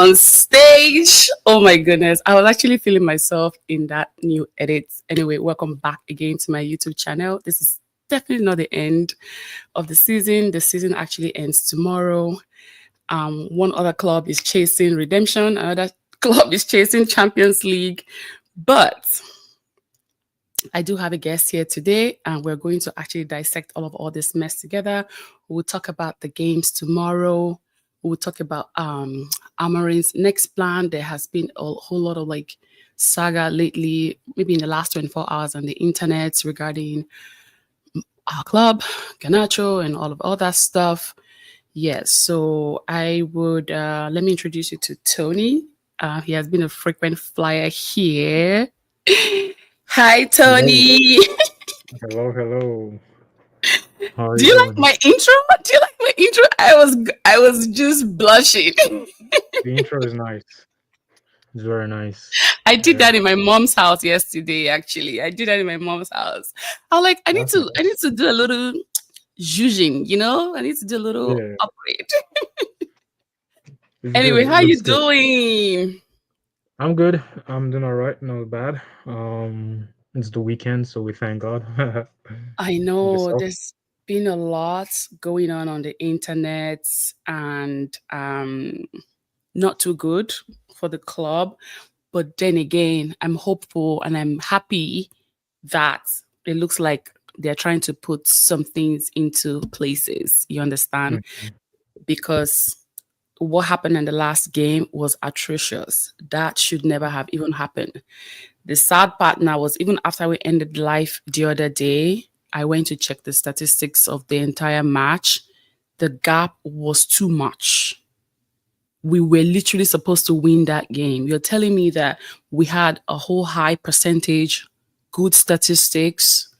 on stage. Oh my goodness. I was actually feeling myself in that new edit. Anyway, welcome back again to my YouTube channel. This is definitely not the end of the season. The season actually ends tomorrow. One other club is chasing redemption, another club is chasing Champions League. But I do have a guest here today, and we're going to actually dissect all this mess together. We'll talk about the games tomorrow. We'll talk about Amarin's next plan. There has been a whole lot of like saga lately, maybe in the last 24 hours on the internet regarding our club, Ganacho, and all that stuff. Yes, so I would let me introduce you to Tony. He has been a frequent flyer here. Hi, Hello, Tony. hello. How are Do you you like doing? my intro? Do you like my intro? I was just blushing. The intro is nice. It's very nice. I did Yeah, that in my mom's house yesterday. Actually, I did that in my mom's house. I was like, that's I need nice. to do a little zhuzhing. I need to do a little Yeah, upgrade. it's good. Anyway, It how you looks good. doing? I'm good. I'm doing all right. Not bad. It's the weekend, so we thank God. I know Yourself? there's been a lot going on the internet, and not too good for the club. But then again, I'm hopeful and I'm happy that it looks like they're trying to put some things into places. You understand? Mhm. Because what happened in the last game was atrocious. That should never have even happened. The sad part now was even after we ended live the other day, I went to check the statistics of the entire match. The gap was too much. We were literally supposed to win that game. You're telling me that we had a whole high percentage, good statistics,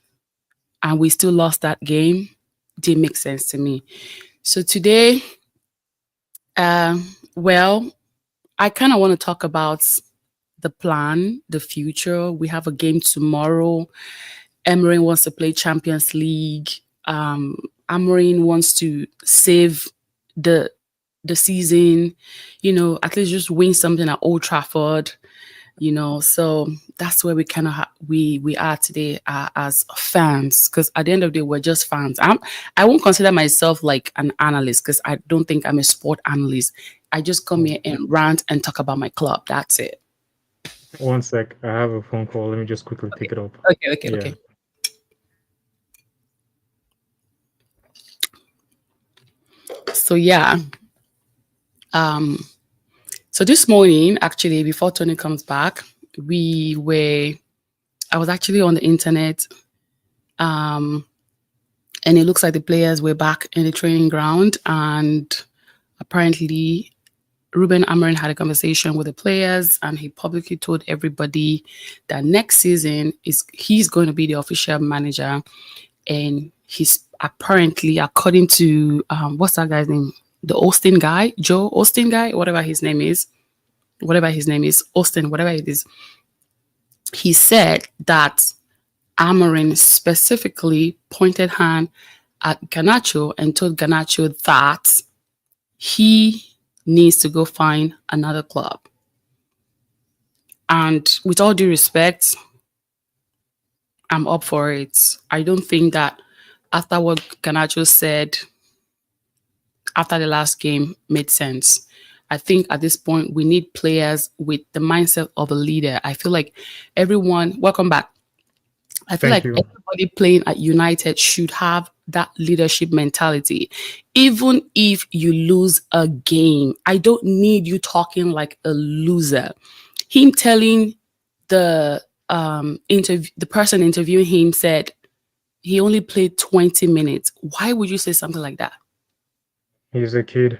and we still lost that game? Didn't make sense to me. So today, well, I kind of want to talk about the plan, the future. We have a game tomorrow. Emery wants to play Champions League. Um, Amorim wants to save the the season, at least just win something at Old Trafford. So that's where we kind of we are today as fans, because at the end of the day we're just fans. I won't consider myself like an analyst because I don't think I'm a sport analyst. I just come here Okay. and rant and talk about my club. That's it. One sec. I have a phone call. Let me just quickly pick it up. Okay. Yeah. So yeah. um so this morning, actually, before Tony comes back, we were I was actually on the internet, um and it looks like the players were back in the training ground, and apparently Ruben Amorim had a conversation with the players, and he publicly told everybody that next season he's going to be the official manager, and he's apparently, according to what's that guy's name, the Austin guy, Joe Austin guy, whatever his name is, Austin, whatever it is, he said that Amorim specifically pointed hand at Ganacho and told Ganacho that he needs to go find another club. And with all due respect, I'm up for it. I don't think that after what Ganacho said after the last game made sense. I think at this point we need players with the mindset of a leader. I feel like everyone, welcome back. I feel Thank like you. everybody playing at United should have that leadership mentality. Even if you lose a game, I don't need you talking like a loser. Him telling the person interviewing him said he only played 20 minutes. Why would you say something like that? He's a kid.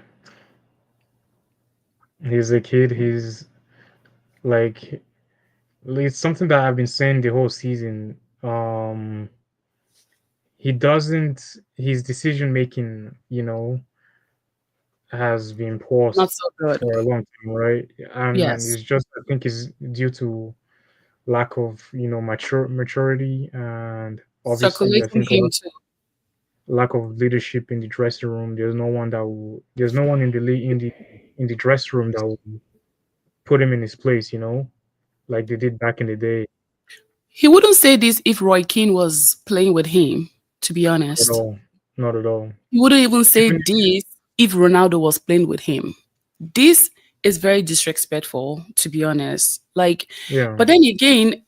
He's a kid. He's like it's something that I've been saying the whole season. He doesn't. His decision making, has been Not paused so good. for a long time, right? And Yes. it's just, I think, is due to lack of maturity, and obviously I Circulating think him too. lack of leadership in the dressing room. There's no one in the dressing room that will put him in his place, like they did back in the day. He wouldn't say this if Roy Keane was playing with him, to be At honest. all. Not at all. He wouldn't even say Even this if Ronaldo was playing with him. This is very disrespectful, to be honest. Like, yeah, but then again,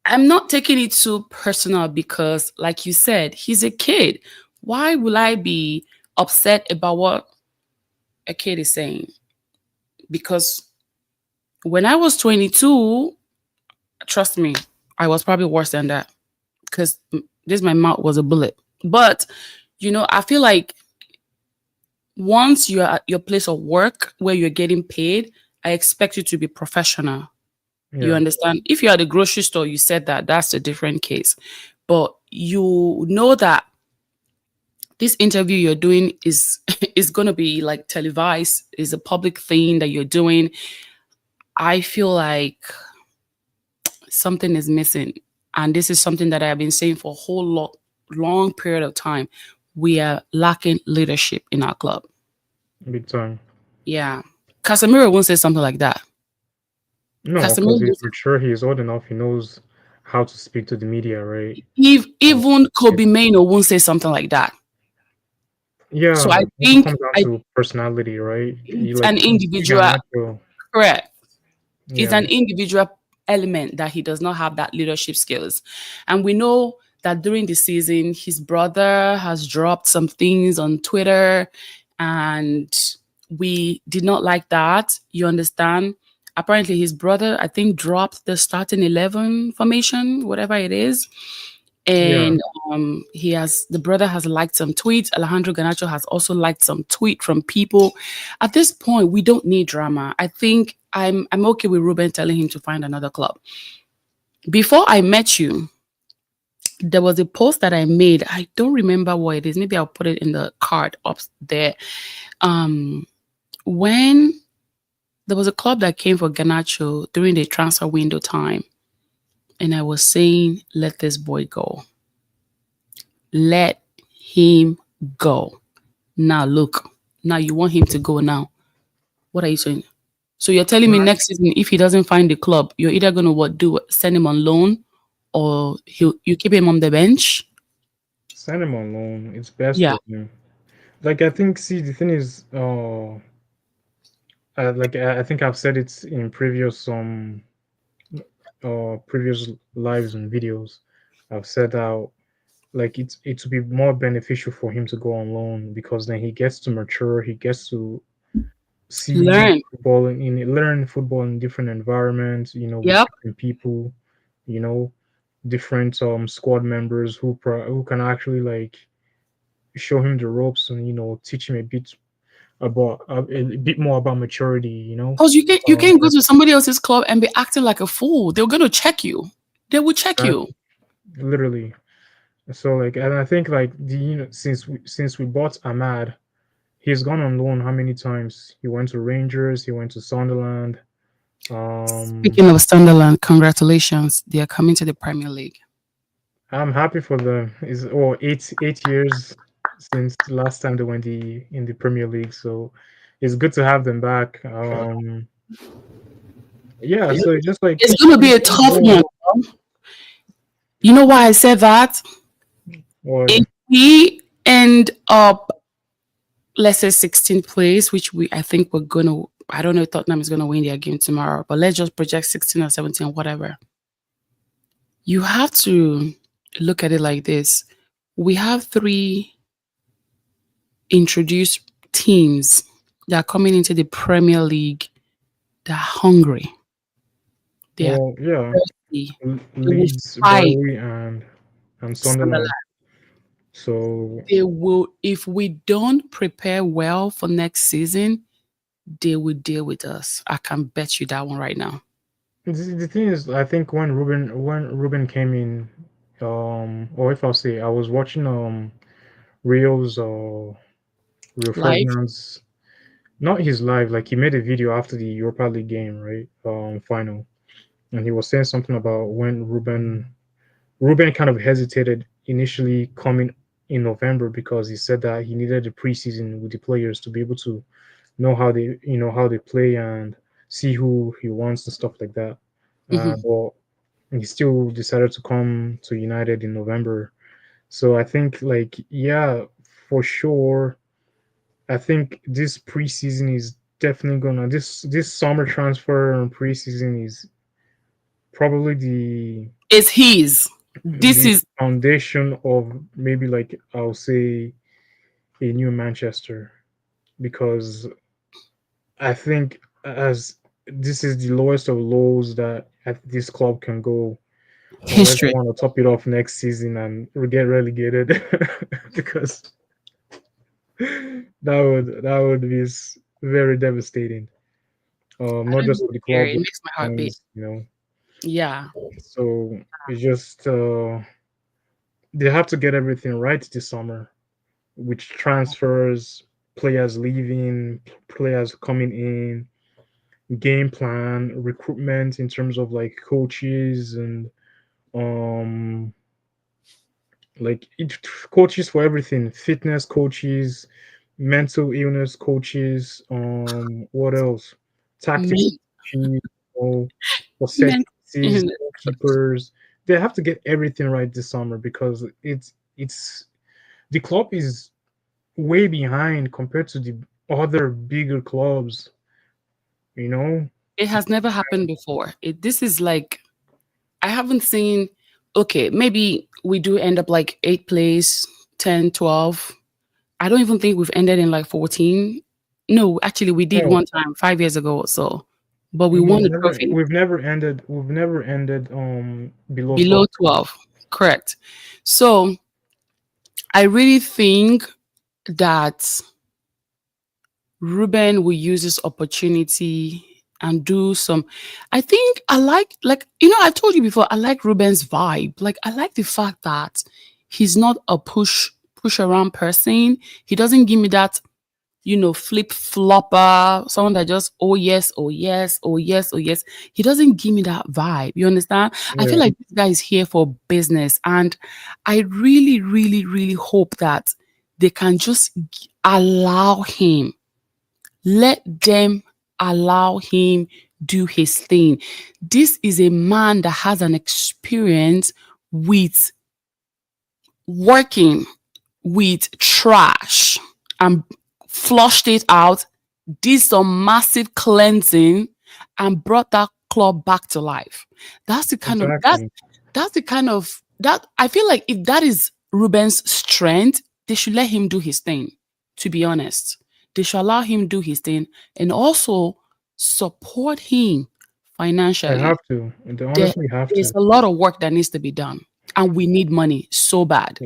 I'm not taking it too personal because, like you said, he's a kid. Why will I be upset about what a kid is saying? Because when I was 22, trust me, I was probably worse than that because this my mouth was a bullet. But I feel like once you're at your place of work where you're getting paid, I expect you to be professional. You yeah, understand? If you're at the grocery store, you said that's a different case. But you know that this interview you're doing is is going to be like televised, is a public thing that you're doing. I feel like something is missing. And this is something that I've been saying for a whole long period of time. We are lacking leadership in our club. big time. Yeah. Casemiro won't say something like that. No, Casemiro because he's won't mature. He is old enough. He knows how to speak to the media, right? if Uh, even it, Kobe Mano won't say something like that. So yeah, I it also think comes down to personality, right? You it's like an individual, Garnacho. correct. It's Yeah, an individual element that he does not have that leadership skills. And we know that during the season, his brother has dropped some things on Twitter, and we did not like that. You understand? Apparently, his brother, I think, dropped the starting 11 formation, whatever it is. yeah, And the brother has liked some tweets. Alejandro Ganacho has also liked some tweet from people. At this point, we don't need drama. I think I'm okay with Ruben telling him to find another club. Before I met you, there was a post that I made. I don't remember what it is. Maybe I'll put it in the card up there. Um, when there was a club that came for Ganacho during the transfer window time, and I was saying, let this boy go. Let him go. Now look, now you want him to go now. What are you saying? So you're telling me next season, if he doesn't find the club, you're either gonna send him on loan, or you keep him on the bench? send him on loan. It's best Yeah. for him. Like I think, see, the thing is, like I think I've said it in previous lives and videos. I've said how like it would be more beneficial for him to go on loan because then he gets to mature, he gets to see Learn. football learn football in different environments, with Yep. different people, you know, different squad members who can actually like show him the ropes and teach him a bit more about maturity. Because you Um, can't go to somebody else's club and be acting like a fool. They're gonna check you. They will check that you. literally. So like, and I think like since we bought Ahmad, he's gone on loan how many times? He went to Rangers, he went to Sunderland. Um, Speaking of Sunderland, congratulations. They are coming to the Premier League. I'm happy for them. It's 8 years since the last time they went in the Premier League, so it's good to have them back. Yeah, so just like It's gonna be a keep tough going. one. You know why I said that? Or If we end up, let's say, 16th place, which I think we're gonna. I don't know if Tottenham is gonna win their game tomorrow, but let's just project 16 or 17, whatever. You have to look at it like this. We have three introduced teams that are coming into the Premier League. They're hungry. They are well, yeah, thirsty. They will Leeds, fight Burnley, and Sunderland. Sunderland. So They will, if we don't prepare well for next season, they will deal with us. I can bet you that one right now. the thing is, I think when Ruben came in, or if I'll say, I was watching Rio's Rio Life, Ferdinand's, not his live, like he made a video after the Europa League game, right? Final, and he was saying something about when Ruben kind of hesitated initially coming in November because he said that he needed the preseason with the players to be able to know how they play and see who he wants and stuff like that. Hmm. But he still decided to come to United in November. So I think, like, yeah, for sure. I think this preseason is definitely gonna this summer transfer and preseason is probably It's his. This the is foundation of, maybe, like, I'll say, a new Manchester, because I think, as this is the lowest of lows that this club can go, unless they history. want to top it off next season and get relegated, because that would be very devastating. I Not don't just even for the care. club, It but makes my for heart beat. fans, you know. Yeah. So it's just, they have to get everything right this summer, which transfers, players leaving, players coming in, game plan, recruitment in terms of, like, coaches and, um like, coaches for everything, fitness coaches, mental illness coaches, what else, tactical Me, coaches, for set men. pieces, goalkeepers. They have to get everything right this summer, because it's the club is way behind compared to the other bigger clubs, you know. It has never happened before. This is like I haven't seen. Okay, maybe we do end up like eighth place, 10, 12. I don't even think we've ended in like 14. No, actually, we did No, one time 5 years ago or so, but we no, won the trophy we've never ended below below 12. 12. Correct. So I really think that Ruben will use this opportunity and do some. I think I like, I told you before, I like Ruben's vibe. Like, I like the fact that he's not a push around person. He doesn't give me that, flip flopper, someone that just, oh yes, oh yes, oh yes, oh yes. He doesn't give me that vibe. You understand? I feel Yeah, like this guy is here for business. And I really, really, really hope that they can just allow him. Let them allow him do his thing. This is a man that has an experience with working with trash and flushed it out, did some massive cleansing, and brought that club back to life. That's the kind of exactly. that's the kind of that I feel like if that is Ruben's strength, they should let him do his thing. To be honest, they should allow him do his thing and also support him They financially. have to. They There, honestly have there's to. a lot of work that needs to be done, and we need money so bad.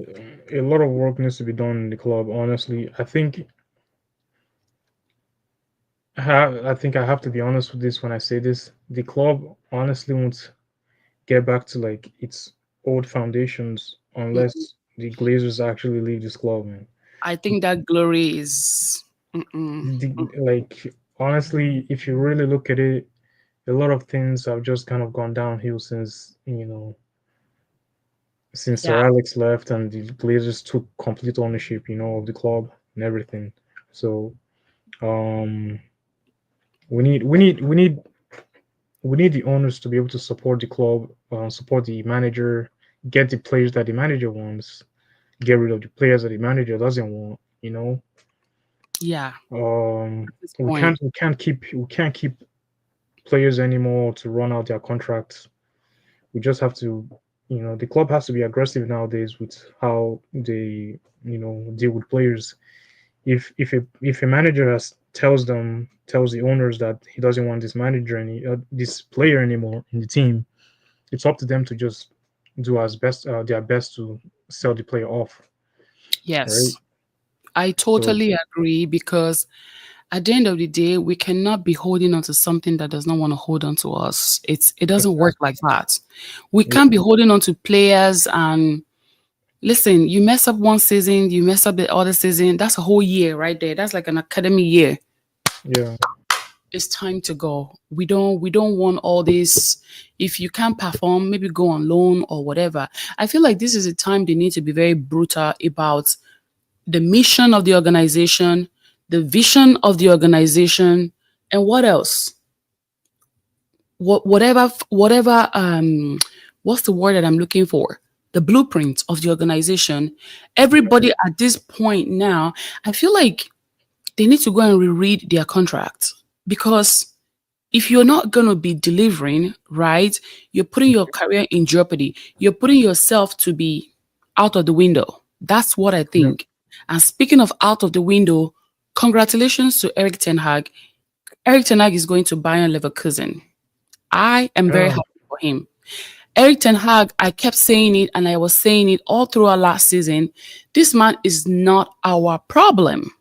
A lot of work needs to be done in the club. Honestly, I have to be honest with this when I say this. The club honestly won't get back to, like, its old foundations unless the Glazers actually leave this club, man. I think that glory is. Mm-mm. Like, honestly, if you really look at it, a lot of things have just kind of gone downhill since Yeah, Sir Alex left and the Glazers took complete ownership, of the club and everything. So, um, we need the owners to be able to support the club, support the manager, get the players that the manager wants, get rid of the players that the manager doesn't want. yeah. Um, At this we point, can't keep players anymore to run out their contracts. We just have to, the club has to be aggressive nowadays with how they, deal with players. If a manager tells the owners that he doesn't want this player anymore in the team, it's up to them to just do their best to sell the player off, right? yes, I So totally agree because at the end of the day, we cannot be holding on to something that does not want to hold on to us. It doesn't work like that. We yeah, can't be holding on to players and listen, you mess up one season, you mess up the other season. That's a whole year right there. That's like an academy year. yeah, It's time to go. We don't want all this. If you can't perform, maybe go on loan or whatever. I feel like this is a time they need to be very brutal about the mission of the organization, the vision of the organization, and what else? whatever what's the word that I'm looking for? The blueprint of the organization. Everybody at this point now, I feel like they need to go and reread their contract, because if you're not going to be delivering, right, you're putting your career in jeopardy. You're putting yourself to be out of the window. That's what I Yeah. think. And speaking of out of the window, congratulations to Eric Ten Hag. Eric Ten Hag is going to Bayern Leverkusen. I am very Yeah. happy for him. Eric Ten Hag, I kept saying it and I was saying it all throughout last season. This man is not our problem.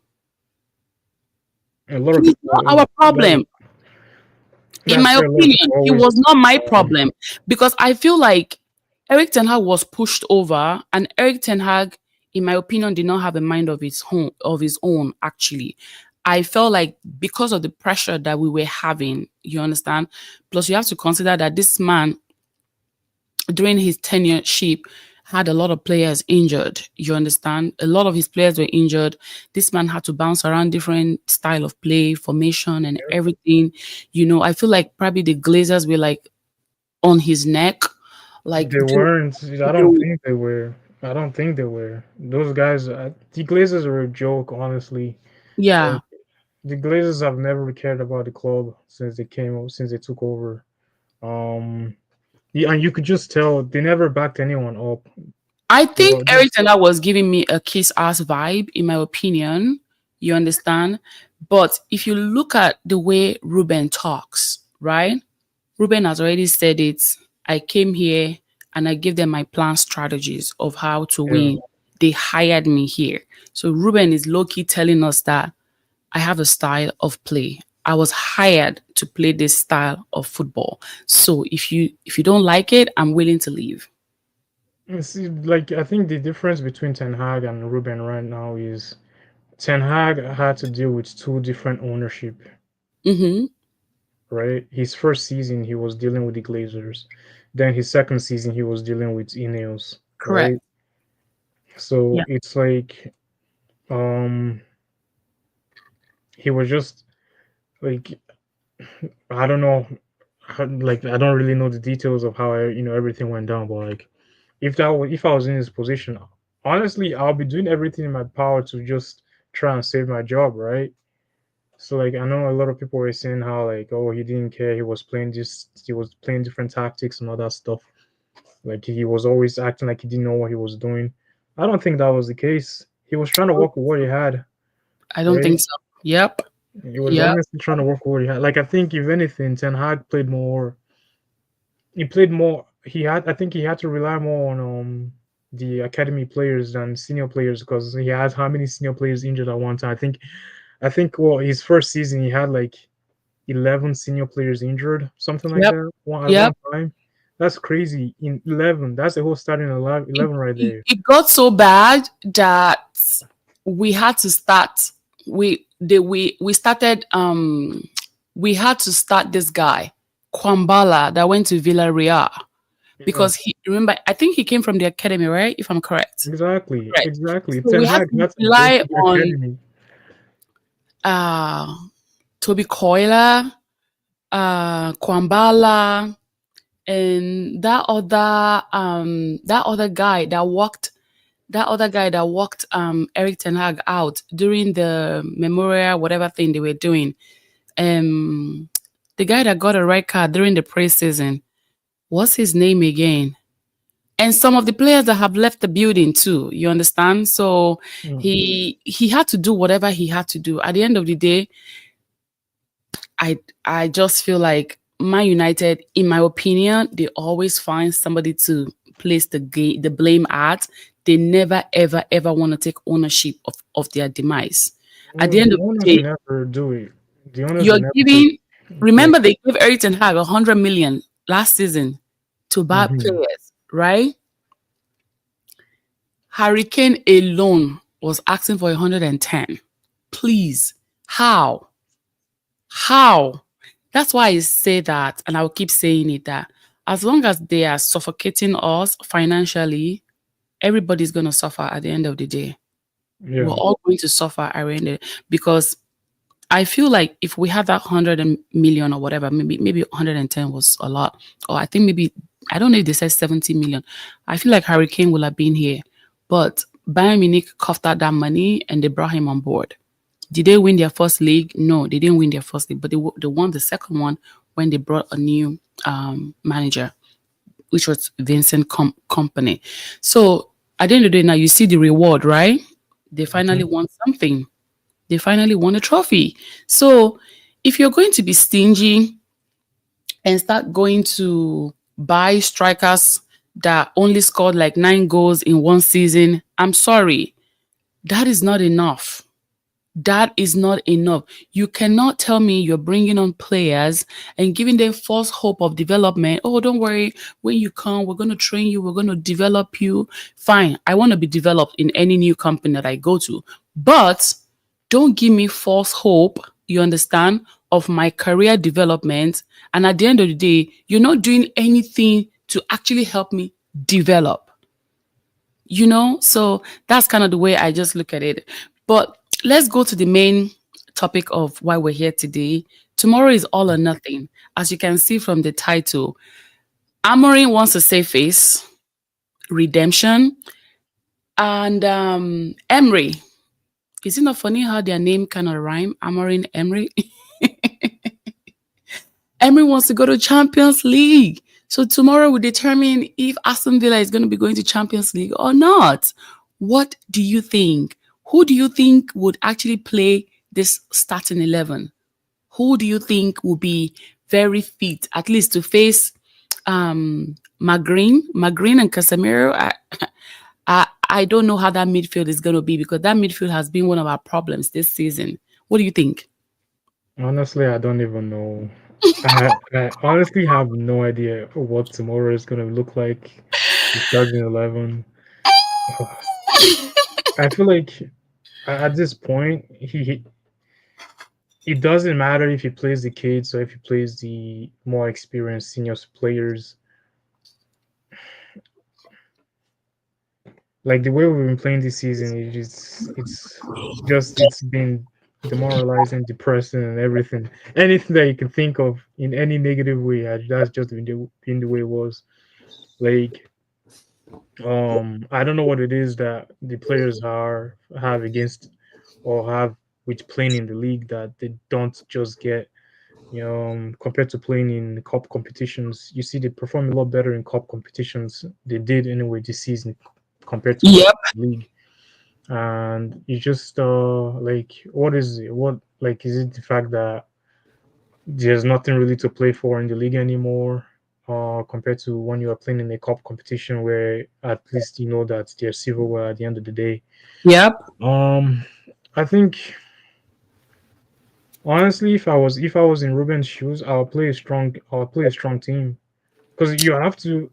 A lot of He's not people, our problem. In that's my why a lot of opinion, people he always, was not my um, problem, because I feel like Eric Ten Hag was pushed over, and Eric Ten Hag, in my opinion, did not have a mind of his own. Of his own, actually, I felt like because of the pressure that we were having, you understand. Plus, you have to consider that this man, during his tenureship, had a lot of players injured. You understand? A lot of his players were injured. This man had to bounce around different style of play, formation, and everything. I feel like probably the Glazers were like on his neck, like, they dude, weren't. I don't think they were. I don't think they were. Those guys, the Glazers were a joke, honestly. yeah. Like, the Glazers have never cared about the club since they took over. Um, yeah, and you could just tell they never backed anyone up. I They think were Eric just, Taylor was giving me a kiss ass vibe, in my opinion. You understand? But if you look at the way Ruben talks, right? Ruben has already said it. I came here and I gave them my plan strategies of how to yeah. win. They hired me here. So Ruben is low key telling us that I have a style of play. I was hired to play this style of football. So if you don't like it, I'm willing to leave. See, like I think the difference between Ten Hag and Ruben right now is Ten Hag had to deal with two different ownership, Mm-hmm. right? His first season he was dealing with the Glazers, then his second season he was dealing with Ineos, Correct. right? So Yeah. it's like um he was just like I don't know like I don't really know the details of how everything went down, but like if I was in his position, honestly, I'll be doing everything in my power to just try and save my job, right? So like I know a lot of people were saying how like oh he didn't care, he was playing different tactics and all that stuff. Like he was always acting like he didn't know what he was doing. I don't think that was the case. He was trying to work with what he had, I don't right? think so. Yep. He was Yep. honestly trying to work with what he had. Like I think if anything, Ten Hag played more. He played more. I think he had to rely more on the academy players than senior players because he had how many senior players injured at one time. I think well his first season he had like 11 senior players injured, something like Yep. that, at Yep. one time. That's crazy. In 11, that's the whole starting 11 right It, there. it got so bad that we had to start we started we had to start this guy Kwambala that went to Villarreal, Yeah, because he, remember, I think he came from the academy, right? If I'm correct. exactly, Right. exactly. So we Ten had Hag to had to go rely to the on academy. uh Toby Coyler, Kwambala, and that other guy that walked Eric Ten Hag out during the memorial whatever thing they were doing. Um the guy that got a red card during the preseason. What's his name again? And some of the players that have left the building too, you understand? So Mm. he had to do whatever he had to do. At the end of the day, I just feel like Man United, in my opinion, they always find somebody to place the blame at. They never ever ever want to take ownership of their demise. At the No, end the of owners the will day, never do it. The owners will you're never take. giving. Yeah. Remember, they gave Eric Ten Hag 100 million last season to buy Hmm. players, right? Hurricane alone was asking for 110. Please, how? How? That's why I say that, and I'll keep saying it, that as long as they are suffocating us financially, everybody's going to suffer at the end of the day. We're Yeah. all going to suffer at the end because I feel like if we had that 100 million or whatever, maybe 110 was a lot, or I think maybe I don't know if they said 70 million. I feel like Harry Kane will have been here, but Bayern Munich coughed out that money and they brought him on board. Did they win their first league? No, they didn't win their first league, but they won the second one when they brought a new manager, which was Vincent Company. So at the end of the day, now you see the reward, right? They finally Mhm. won something. They finally won a trophy. So if you're going to be stingy and start going to buy strikers that only scored like 9 goals in one season, I'm sorry, that is not enough. That is not enough. You cannot tell me you're bringing on players and giving them false hope of development. Oh, don't worry. When you come, we're going to train you. We're going to develop you. Fine. I want to be developed in any new company that I go to. But don't give me false hope, you understand, of my career development. And at the end of the day, you're not doing anything to actually help me develop. So that's kind of the way I just look at it. But let's go to the main topic of why we're here today. Tomorrow is all or nothing. As you can see from the title, Amorim wants to save face, redemption, and Emery. Is it not funny how their name kind of rhyme? Amorim, Emery. Emery wants to go to Champions League. So tomorrow we determine if Aston Villa is going to be going to Champions League or not. What do you think? Who do you think would actually play this starting 11? Who do you think will be very fit, at least to face McGreen and Casemiro? I don't know how that midfield is going to be because that midfield has been one of our problems this season. What do you think? Honestly, I don't even know. I honestly have no idea what tomorrow is gonna look like. The starting 11. I feel like at this point, it doesn't matter if he plays the kids or if he plays the more experienced senior players. Like the way we've been playing this season, it's been demoralizing, depressing, and everything. Anything that you can think of in any negative way, that's just been the way it was. Like I don't know what it is that the players are have against or have with playing in the league that they don't just get. Compared to playing in cup competitions, you see they perform a lot better in cup competitions. They did anyway this season compared to Yep. the league. And you just like what is it? What like is it the fact that there's nothing really to play for in the league anymore? Compared to when you are playing in a cup competition where at least you know that there's silverware at the end of the day. Yep. Um, I think honestly, if I was in Ruben's shoes, I'll play a strong. I'll play a strong team because you have to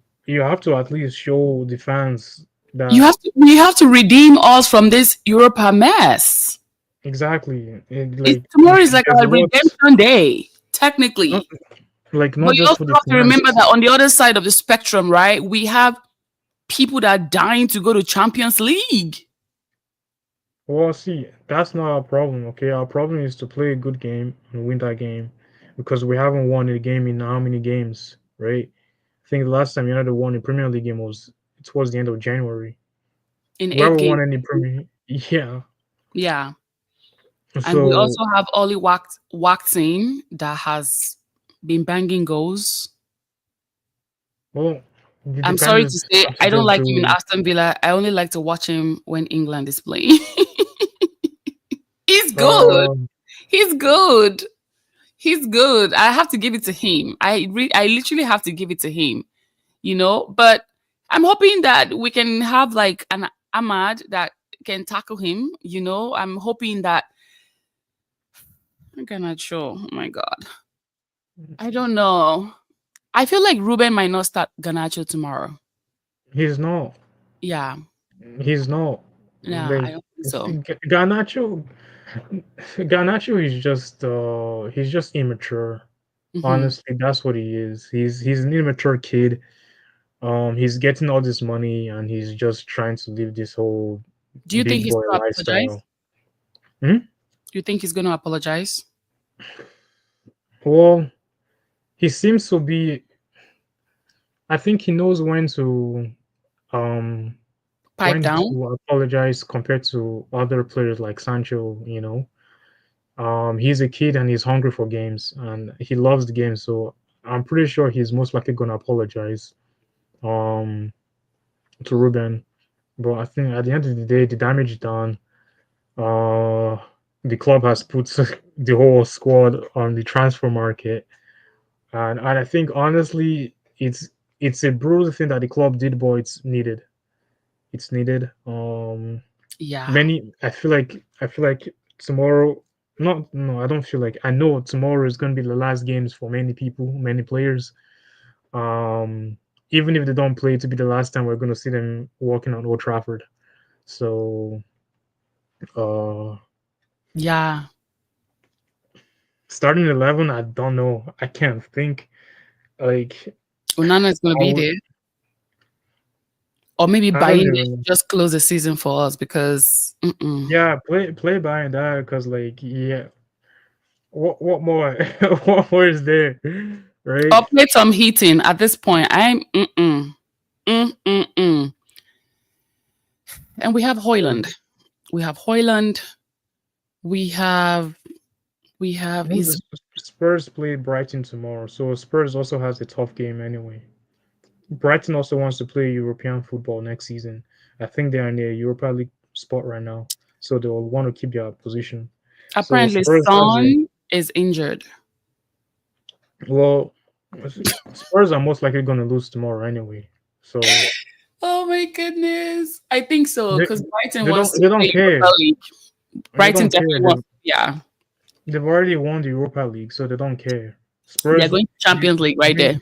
at least show the fans that We have to redeem us from this Europa mess. exactly It's like tomorrow is like there's a a lot, redemption day, not technically. like But not you just also for the have to remember fans. that on the other side of the spectrum, right, we have people that are dying to go to Champions League. Well, see, that's not our problem. Okay, our problem is to play a good game and win that game because we haven't won a game in how many games, right? I think the last time United won a Premier League game was towards the end of January. In We eight haven't won games. any Premier. Yeah. Yeah. And we So, also have Ollie Waxing that has been banging goals. well, it I'm sorry depends to say, if you I don't just like him in do. Aston Villa. I only like to watch him when England is playing. He's good. Um, He's good. He's good. I have to give it to him. I literally have to give it to him. But I'm hoping that we can have like an Ahmad that can tackle him. I'm hoping that I'm not sure. Oh my god. I don't know. I feel like Ruben might not start Ganacho tomorrow. he's not. Yeah. He's not. Nah, I Like don't think so. Garnacho. Garnacho is he's just immature. Hmm. Honestly, that's what he is. He's an immature kid. He's getting all this money and he's just trying to live this whole Do you think big he's boy gonna apologize? lifestyle. Hmm? You think he's going to apologize? Well, he seems to be. I think he knows um Pipe when down? to apologize compared to other players like Sancho. He's a kid and he's hungry for games and he loves the game. So I'm pretty sure he's most likely gonna apologize um to Ruben. But I think at the end of the day, the damage is done. Uh, the club has put the whole squad on the transfer market, and I think honestly, it's a brutal thing that the club did, but it's needed. It's needed. Yeah. Many. I feel like tomorrow. Not no. I don't feel like. I know tomorrow is going to be the last games for many people, many players. Um, Even if they don't play, to be the last time we're going to see them walking on Old Trafford. So, uh, Yeah. starting 11, I don't know. I can't think. Like, Onana is going to I be would. there. Or maybe I don't buying it even. just close the season for us because Yeah, play by that because like yeah, what more what more is there, right? or play some heating at this point. I'm mm. And we have So, Hoyland. We have Hoyland. We have is Spurs play Brighton tomorrow, so Spurs also has a tough game anyway. Brighton also wants to play European football next season. I think they are in the Europa League spot right now, so they'll want to keep their position. So apparently Spurs has a Son is injured. well, Spurs are most likely going to lose tomorrow anyway. So Oh my goodness. I think so they because Brighton they wants don't to they don't play Europa care. League. They Brighton don't care. definitely wants, yeah. They've already won the Europa League, so they don't care. They're Spurs, going to Champions League right they, there.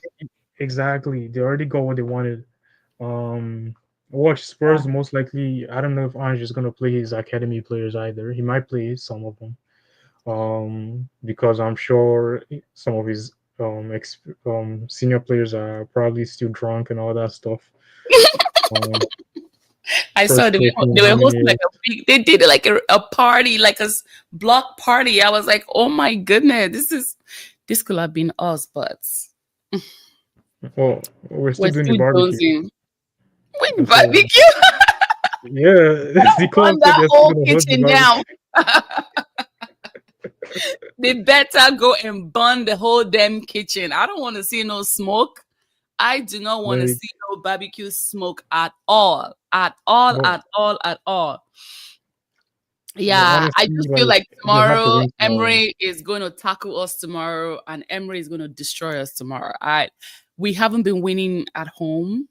exactly. They already got what they wanted. Um, Watch Spurs most likely. I don't know if Ange is gonna play his academy players either. He might play some of them. Because I'm sure some of his senior players are probably still drunk and all that stuff. Um, I saw Frustrating they how were many hosting like years. a big, they did like a party, like a block party. I was like, oh my goodness, this could have been us, but Well, we're still we're doing the still barbecue. jonesing. With So barbecue, yeah, the club burn said that they're still whole gonna host the kitchen barbecue. down. They better go and burn the whole damn kitchen. I don't want to see no smoke. I do not want to Like, see no barbecue smoke at all. At all, but at all, at all. but Yeah, I honestly, just feel like like they have to tomorrow win tomorrow. Emery is going to tackle us tomorrow, and Emery is going to destroy us tomorrow. I We haven't been winning at home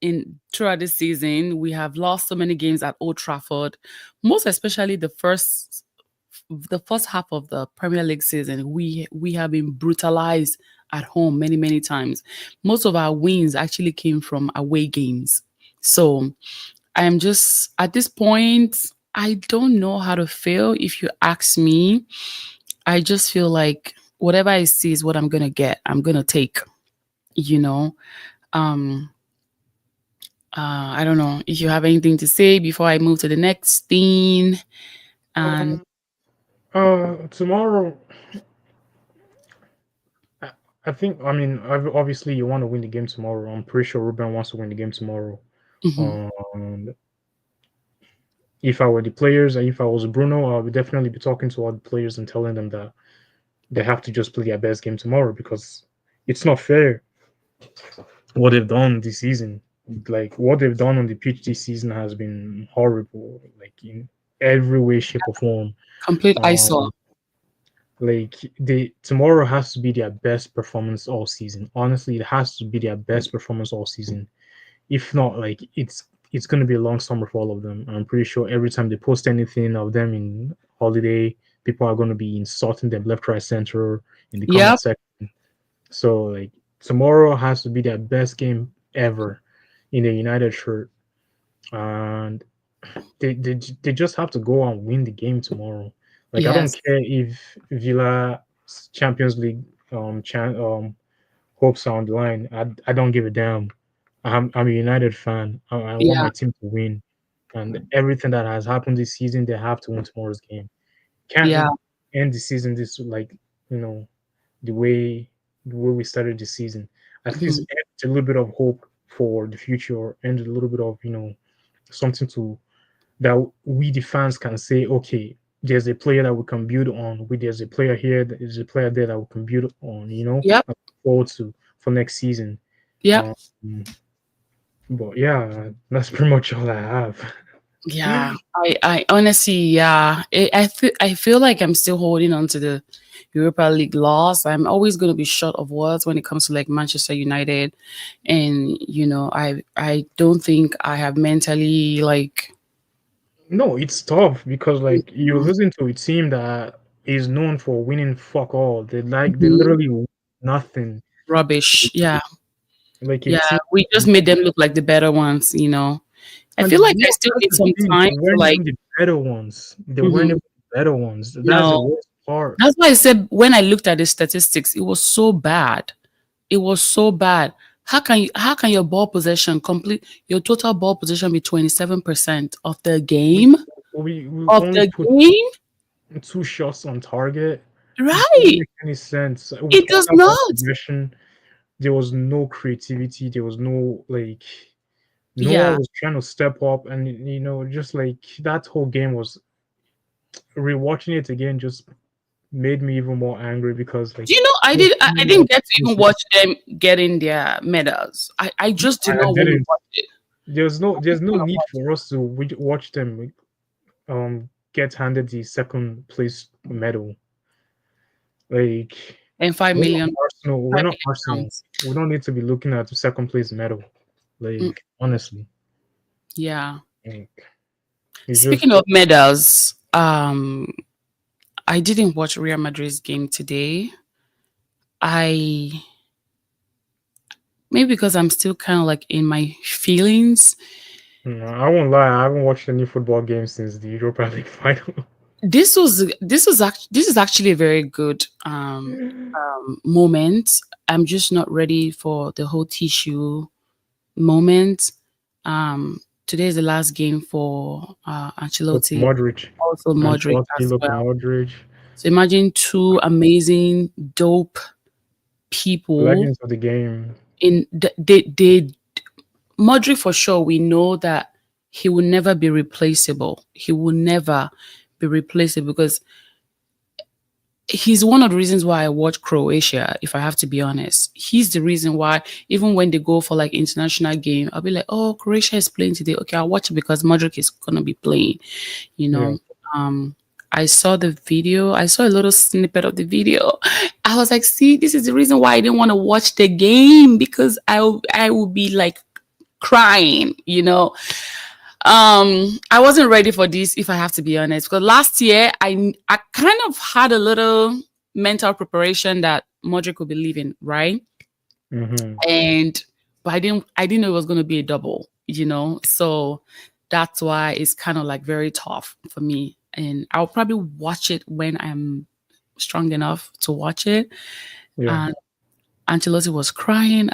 in throughout this season. We have lost so many games at Old Trafford, most especially the first half of the Premier League season. We have been brutalized at home many times. Most of our wins actually came from away games. So I am just at this point, I don't know how to feel. If you ask me, I just feel like whatever I see is what I'm gonna get. I'm gonna take, you know. Um I don't know if you have anything to say before I move to the next thing. And Um, Tomorrow, I, I think. I mean, obviously, you want to win the game tomorrow. I'm pretty sure Ruben wants to win the game tomorrow. mhm. Um, if I were the players, and if I was Bruno, I would definitely be talking to all the players and telling them that they have to just play their best game tomorrow because it's not fair what they've done this season. Like what they've done on the pitch this season has been horrible, like in every way, shape, or form. Complete eyesore. Um, like they tomorrow has to be their best performance all season. Honestly, it has to be their best performance all season. If not, like it's gonna be a long summer for all of them. I'm pretty sure every time they post anything of them in holiday, people are gonna be insulting them left, right, center in the comment Yep. section. So like tomorrow has to be their best game ever in the United shirt, and they just have to go and win the game tomorrow. Like I don't Yes. care if Villa Champions League hopes are on the line. I don't give a damn. I'm a United fan. I want Yeah. my team to win, and everything that has happened this season, they have to win tomorrow's game. Yeah. can't end the season this like you know the way we started the season. At least Mhm. end a little bit of hope for the future, and a little bit of something to that we the fans can say, okay, there's a player that we can build on. There's a player here, there's a player there that we can build on. Yep. I look forward to for next season. Yep. Um, but yeah, that's pretty much all I have. Yeah. I honestly, yeah. I feel like I'm still holding on to the Europa League loss. I'm always going to be short of words when it comes to like Manchester United, and I don't think I have mentally like. No, it's tough because like you listen to a team that is known for winning fuck all. They Mhm. literally win nothing. Rubbish. Yeah. Like a Yeah. team, We just made them look like the better ones. I and feel like I no, still that's need the some thing. time They to weren't like. even the better ones. They weren't Mhm. even the better ones. That's the No. worst part. That's why I said when I looked at the statistics, it was so bad. It was so bad. How can your ball possession complete your total ball possession be 27% of the We game? we Of only the put game? two shots on target. It doesn't Right. make any sense. With It all does that ball not. possession, there was no creativity. There was no like no one Yeah. was trying to step up, and just like that whole game was rewatching it again just made me even more angry because Do like you know I there's did so I many didn't get to even opportunities. watch them getting their medals. I just did I not want to didn't. watch it. There's no I need watch for us to watch them get handed the second place medal. Like it. And 5 we're not million Arsenal. We're 5 not million Arsenal. pounds. We don't need to be looking at the second place medal. Mm, Like honestly, yeah. like, it's just Speaking of medals, I didn't watch Real Madrid's game today. I maybe because I'm still kind of like in my feelings. I won't lie. I haven't watched any football game since the Europa League final. This is actually a very good moment. I'm just not ready for the whole tissue moment. Today is the last game for Look, Ancelotti, Modric, also Modric Ancelotti, as look, well. Modric, So imagine two amazing, dope people legends of the game. in they Modric for sure. We know that he will never be replaceable. He will never be replaceable because he's one of the reasons why I watch Croatia, if I have to be honest. He's the reason why, even when they go for like international game, I'll be like, oh, Croatia is playing today. Okay, I'll watch it because Modric is gonna be playing, you Yeah, know. Um I saw the video, I saw a little snippet of the video. I was like, see, this is the reason why I didn't want to watch the game because I will be like crying. I wasn't ready for this, if I have to be honest, because last year I kind of had a little mental preparation that Modric would be leaving, right? hmm And but I didn't know it was going to be a double. So that's why it's kind of like very tough for me, and I'll probably watch it when I'm strong enough to watch it. yeah. And Ancelotti was crying.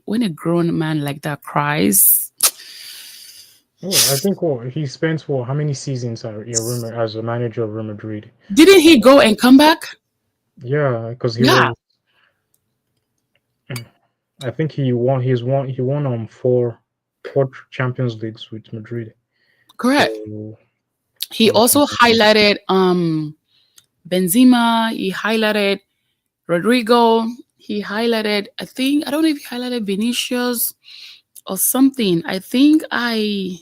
When a grown man like that cries. Well, I think he spent how many seasons as a manager of Real Madrid? Didn't he go and come back? Yeah, because he Yeah, was. I think he won four Champions Leagues with Madrid. correct. So He also highlighted Benzema, he highlighted Rodrigo, he highlighted, I don't know if he highlighted Vinicius or something. I think I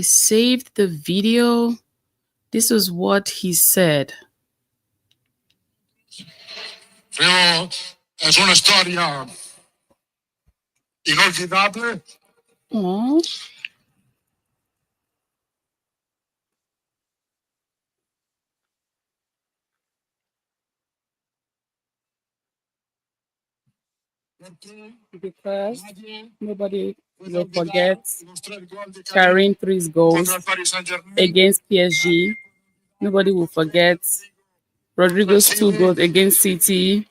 saved the video. This is what he said. Pero es una storia inolvidable. Oh, because nobody will forget Karim three's goals against PSG. Nobody will forget Rodrigo's two goals against City.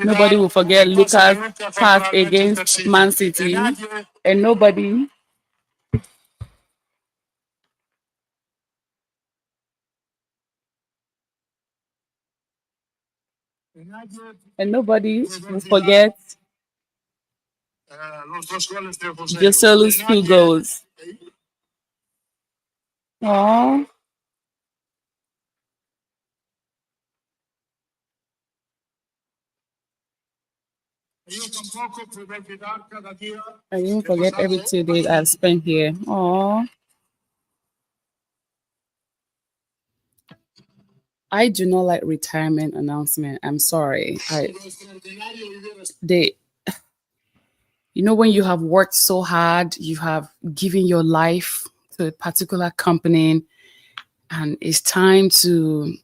Nobody will forget Lucas' pass against Man City. And nobody And nobody will forget Joselu's two goals. Oh, I didn't forget every 2 days I've spent here. Oh, I do not like retirement announcement. I'm sorry. They, when you have worked so hard, you have given your life to a particular company, and it's time to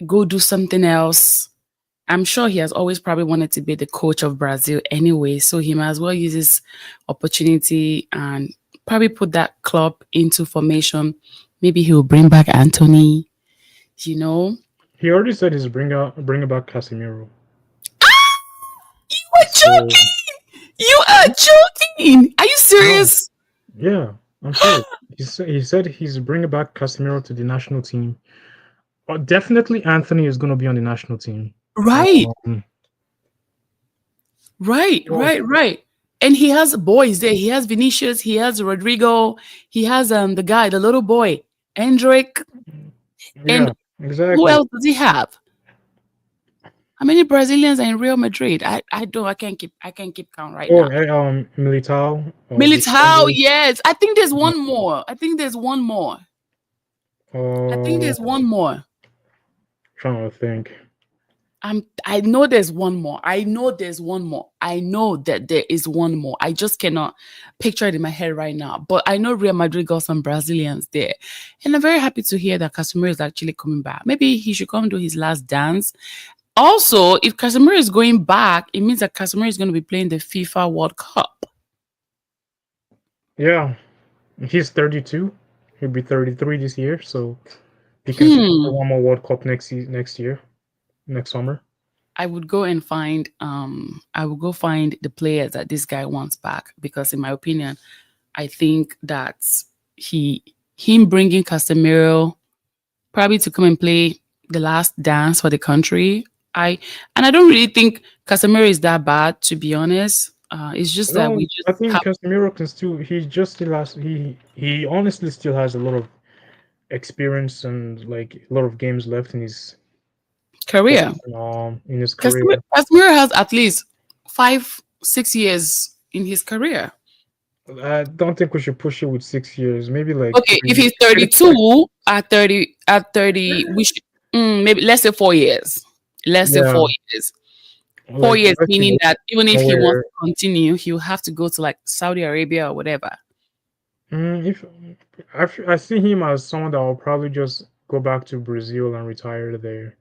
go do something else. I'm sure he has always probably wanted to be the coach of Brazil anyway, so he might as well use this opportunity and probably put that club into formation. Maybe he'll bring back Anthony, you know. He already said he's bring back Casemiro. You are So joking! You are joking! Are you no, serious? yeah, I'm serious. He said he's bringing back Casemiro to the national team. Definitely, Anthony is going to be on the national team. Right, Um, well, right. And he has boys there. He has Vinicius, he has Rodrigo, he has the guy, the little boy, Hendrik, and yeah, who exactly. else does he have? How many Brazilians are in Real Madrid? I can't keep count right Oh, now. Militao, the Militao, defender. yes. I think there's one more. I think there's one more. I think Uh, there's one more. trying to think. I know there's one more. I know there's one more. I know that there is one more. I just cannot picture it in my head right now. But I know Real Madrid got some Brazilians there. And I'm very happy to hear that Casemiro is actually coming back. Maybe he should come do his last dance. Also, if Casemiro is going back, it means that Casemiro is going to be playing the FIFA World Cup. Yeah, he's 32. He'll be 33 this year, so he can still play Hmm. one more World Cup next year, next summer. I would go find the players that this guy wants back, because in my opinion, I think that he him bringing Casemiro probably to come and play the last dance for the country. I and I don't really think Casemiro is that bad, to be honest. It's just that we No, just I think have Casemiro can still. He just still has. He honestly still has a lot of experience and like a lot of games left career. in his Casemiro, career. Casemiro has at least 5, 6 years in his career. I don't think we should push it with 6 years. Maybe like Okay, if three. he's Finish like 32 at 30, we should maybe let's say 4 years. Let's say yeah, 4 years. Four like years, let's see meaning that even if he wants where. to continue, he'll have to go to like Saudi Arabia or whatever. If I see him as someone that will probably just go back to Brazil and retire there.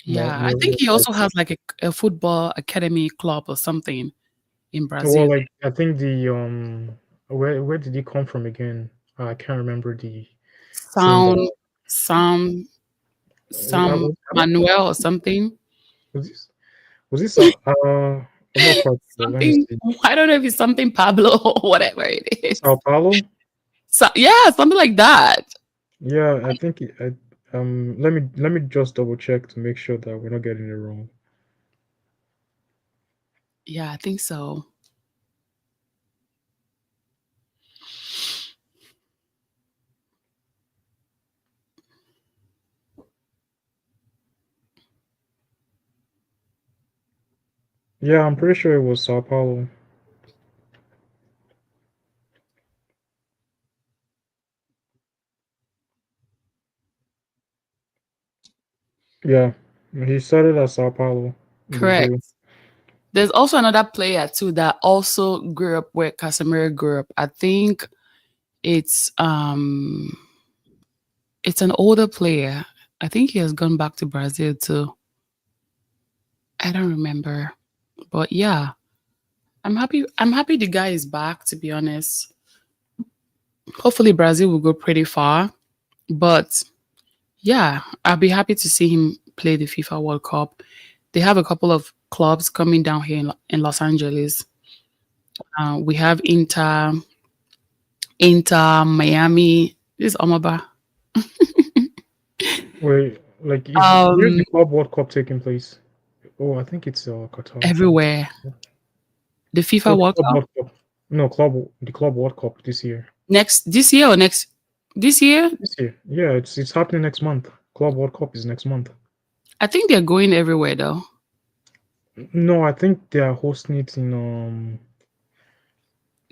Yeah, I think More he also likely. has like a football academy club or something in Well, Brazil. like I think the where did he come from again? I can't remember the team Sound, that some, some I don't Manuel or something. was this I'm not quite sure. Let me Something. see. I don't know if it's something Pablo or whatever it Sao is. Paulo? So yeah, something like that. Yeah, I think let me just double check to make sure that we're not getting it wrong. Yeah, I think so. Yeah, I'm pretty sure it was Sao Paulo. Yeah, he started at Sao Paulo, Correct. Brazil. There's also another player too that also grew up where Casemiro grew up. I think it's um it's an older player. I think he has gone back to Brazil too. I don't remember. But yeah, I'm happy the guy is back, to be honest. Hopefully Brazil will go pretty far. But yeah, I'll be happy to see him play the FIFA World Cup. They have a couple of clubs coming down here in Los Angeles. We have Inter, Miami. This is Omaba. Wait, like is where's Um, the Club World Cup taking place? Oh, I think it's Qatar. everywhere. The Oh, FIFA the World Club Cup World Cup. No, the Club World Cup this year. next this year or next this year? This year, yeah, it's happening next month. Club World Cup is next month. I think they're going everywhere though. No, I think they are hosting it in I'm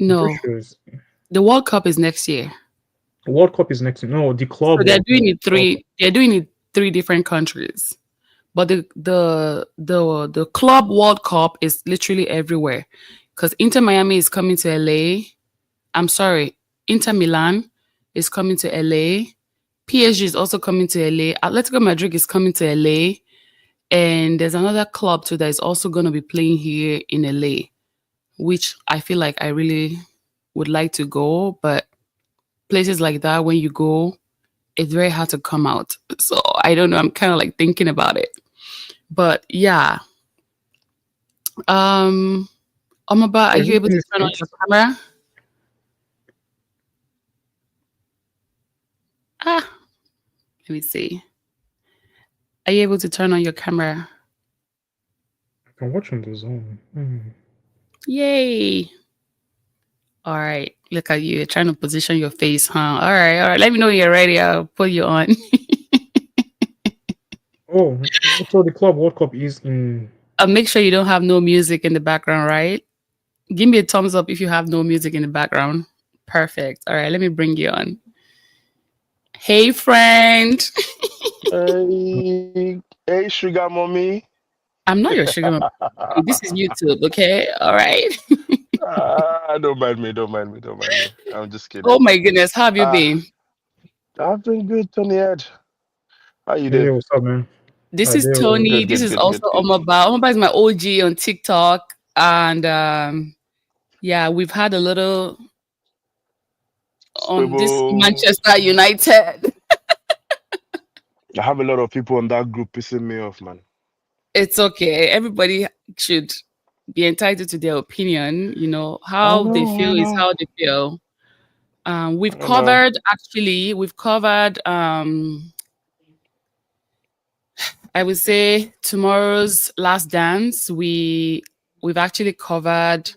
pretty No, sure it's the World Cup is next year. World Cup is next. No, the So Club they're World doing Cup. it three. They're doing it three different countries. But the club World Cup is literally everywhere. Because Inter Miami is coming to LA. I'm sorry, Inter Milan is coming to LA. PSG is also coming to LA. Atletico Madrid is coming to LA. And there's another club too that is also going to be playing here in LA, which I feel like I really would like to go. But places like that, when you go, it's very hard to come out. So I don't know. I'm kind of like thinking about it. But yeah. Um Omaba, are you able Everything to is turn on your fixed. camera? Ah, let me see. Are you able to turn on your camera? I can watch on the zone. Yay. All right. Look at you. You're trying to position your face, huh? All right, all right. Let me know when you're ready. I'll put you on. Oh, so the Club World Cup is in. Make sure you don't have no music in the background, right? Give me a thumbs up if you have no music in the background. Perfect. All right, let me bring you on. Hey, friend. Hey, sugar mommy. I'm not your sugar mama. This is YouTube, okay? All right. Don't mind me, don't mind me, don't mind me. I'm just Oh kidding. my goodness, how have you Ah, been? I've been good, Tony Ed. How you Hey, doing? what's up, man? This is Adeo. Tony. Good, This good, is good, also good, good. Omaba. Omaba is my OG on TikTok. And yeah, we've had a little on this Scribble. Manchester United. I have a lot of people on that group pissing me off, man. It's okay. Everybody should be entitled to their opinion. How they I feel is know, how they feel. We've I know. covered actually, we've covered I would say tomorrow's last dance. We've actually covered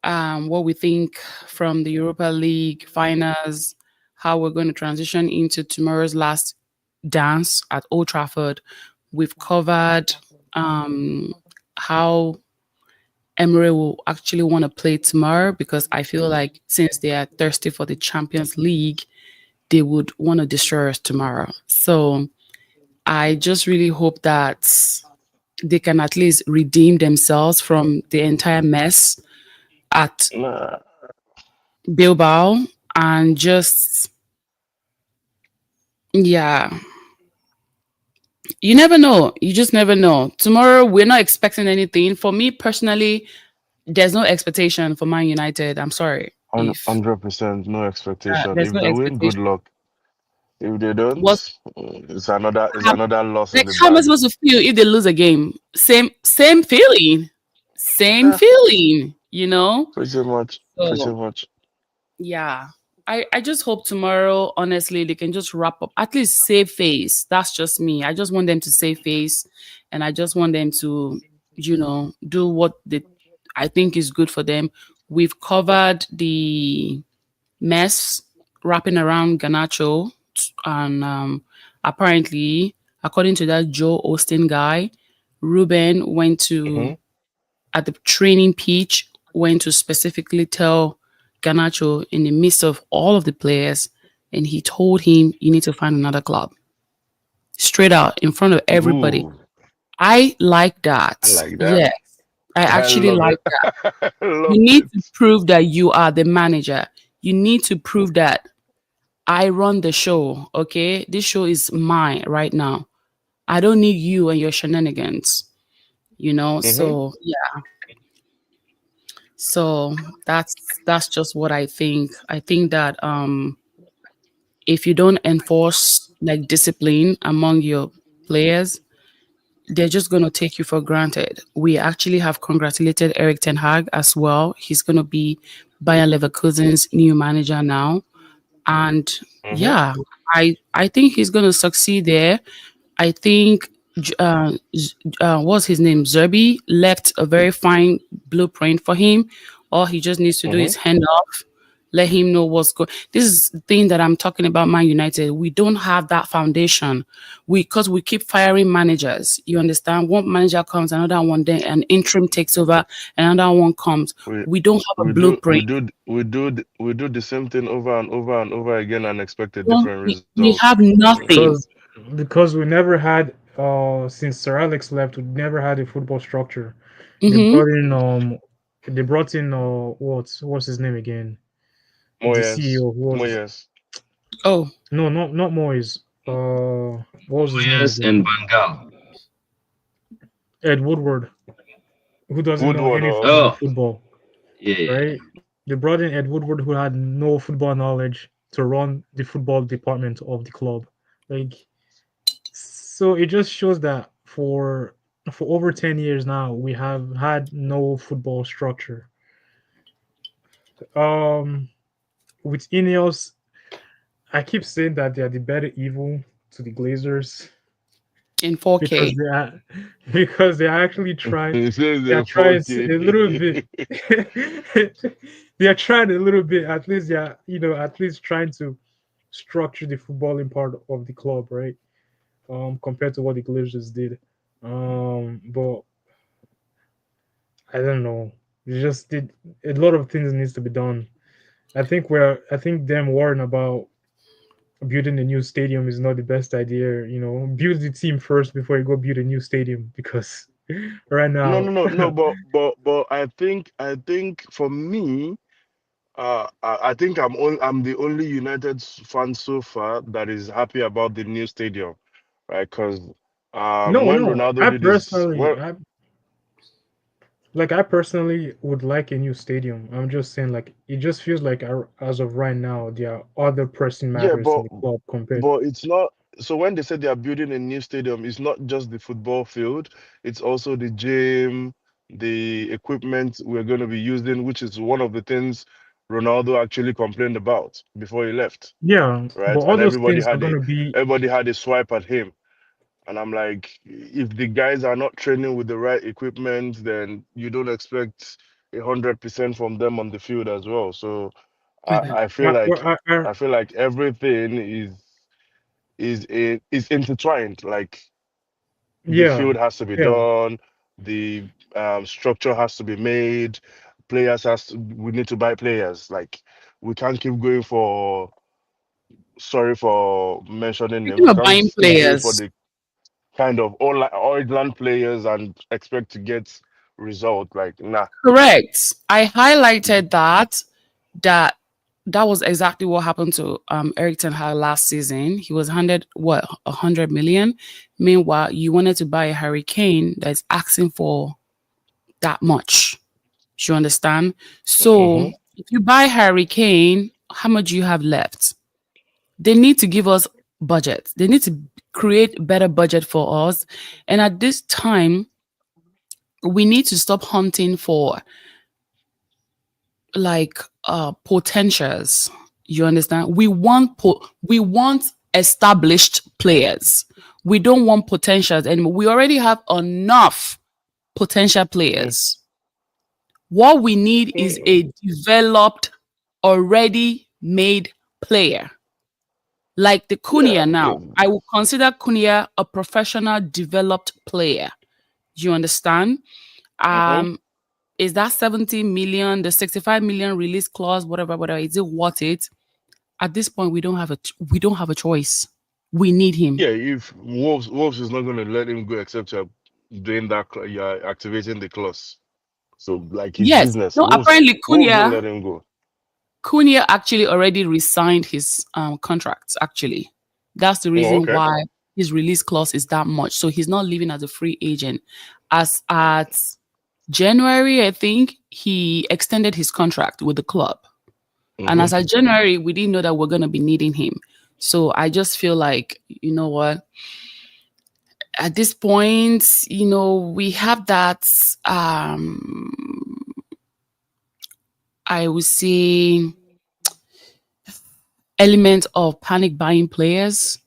what we think from the Europa League finals, how we're going to transition into tomorrow's last dance at Old Trafford. We've covered how Emery will actually want to play tomorrow because I feel like since they are thirsty for the Champions League, they would want to destroy us tomorrow. So I just really hope that they can at least redeem themselves from the entire mess at Nah, Bilbao and just, yeah, you never know. You just never know. Tomorrow, we're not expecting anything. For me personally, there's no expectation for Man United. I'm sorry. If 100% no expectation. there's If no they win, good expectation, luck. If they don't, what it's how, another loss in like the how am I bag. supposed to feel if they lose a game? Same feeling. Same Yeah, feeling, you know? pretty much, pretty So much. yeah. I just hope tomorrow, honestly, they can just wrap up, at least save face. That's just me. I just want them to save face and I just want them to, do what I think is good for them. We've covered the mess wrapping around Ganacho, and apparently, according to that Joe Austin guy, Ruben went to Hmm. at the training pitch, went to specifically tell Ganacho in the midst of all of the players, and he told him, "You need to find another club." Straight out in front of everybody. Ooh, I like I that. like that. Yes, I I actually love like it. that. I love You need it. to prove that you are the manager. You need to prove that I run the show, okay? This show is mine right now. I don't need you and your shenanigans, Hmm. So yeah, so that's just what I think. I think that if you don't enforce like discipline among your players, they're just going to take you for granted. We actually have congratulated Eric Ten Hag as well. He's going to be Bayer Leverkusen's new manager now. And Hmm. yeah, I think he's going to succeed there. I think what's his name? Zerbi left a very fine blueprint for him. All he just needs to do is Mm-hmm. hand off, let him know what's going. This is the thing that I'm talking about. Man United, we don't have that foundation. Because we keep firing managers. You understand? One manager comes, another one, then an interim takes over, another one comes. We We don't have a we do we blueprint. do we do the same thing over and over and over again and expect a Don't- different we result. have nothing. Because we never had since Sir Alex left, we never had a football structure. They Hmm. brought in what's his name again? The Moyes, CEO who was Moyes, Oh, no, not Moyes. What was his name Yes, again? and Bengal. Ed Woodward, who doesn't know Woodward. anything Okay. about Oh, football, yeah, yeah, yeah. right? They brought in Ed Woodward, who had no football knowledge, to run the football department of the club. Like, so it just shows that for over 10 years now, we have had no football structure. Um, with Ineos, I keep saying that they are the better evil to the Glazers in because 4K. they are because they are actually trying. He says They are they're trying 4K. a little bit. They are trying a little bit. At least they are, at least trying to structure the footballing part of the club, right? Compared to what the Glazers did. But I don't know. They just did a lot of things needs to be done. I think them worrying about building a new stadium is not the best idea. Build the team first before you go build a new stadium because right No, now, no, no, no. But I think for me, I think I'm the only United fan so far that is happy about the new stadium, right? Because no, when no. Ronaldo did his well, I personally would like a new stadium. I'm just saying, like, it just feels like as of right now, there are other pressing yeah, matters in the club compared. but it's not. So when they said they are building a new stadium, it's not just the football field; it's also the gym, the equipment we're going to be using, which is one of the things Ronaldo actually complained about before he left, Yeah, but right? all And those things are gonna be. everybody had a swipe at him. And I'm like, if the guys are not training with the right equipment, then you don't expect 100% from them on the field as well. So I feel Well, like everything is intertwined. Like the yeah, field has to be yeah, done, the structure has to be made, we need to buy players. Like we can't keep going for sorry for mentioning Speaking names. We of can't buying keep going for players, the kind of all land players and expect to get result. Like nah. correct. I highlighted that that was exactly what happened to Eric Ten Hag last season. He was handed what 100 million. Meanwhile, you wanted to buy a Hurricane that's asking for that much. Do you understand? So Mm-hmm. if you buy Hurricane, how much do you have left? They need to give us budget. They need to create better budget for us. And at this time, we need to stop hunting for like potentials. You understand? We want established players. We don't want potentials anymore. We already have enough potential players. What we need is Mm-hmm. a developed, already made player. Like the Yeah. Cunha now. I will consider Cunha a professional developed player. Do you understand? Mm-hmm. Um, is that 70 million, the 65 million release clause, whatever, is it worth it? At this point, we don't have a choice. We need him. Yeah. If Wolves is not going to let him go except you're doing that, you're activating the clause. So like his Yes. business, No, apparently Wolves won't let him go. Cunha actually already resigned his contracts, actually. That's the Oh, reason okay. why his release clause is that much. So he's not leaving as a free agent. As at January, I think he extended his contract with the club. And Mm-hmm. as at January, we didn't know that we're going to be needing him. So I just feel like, you know what? At this point, we have that, I would say, element of panic buying players.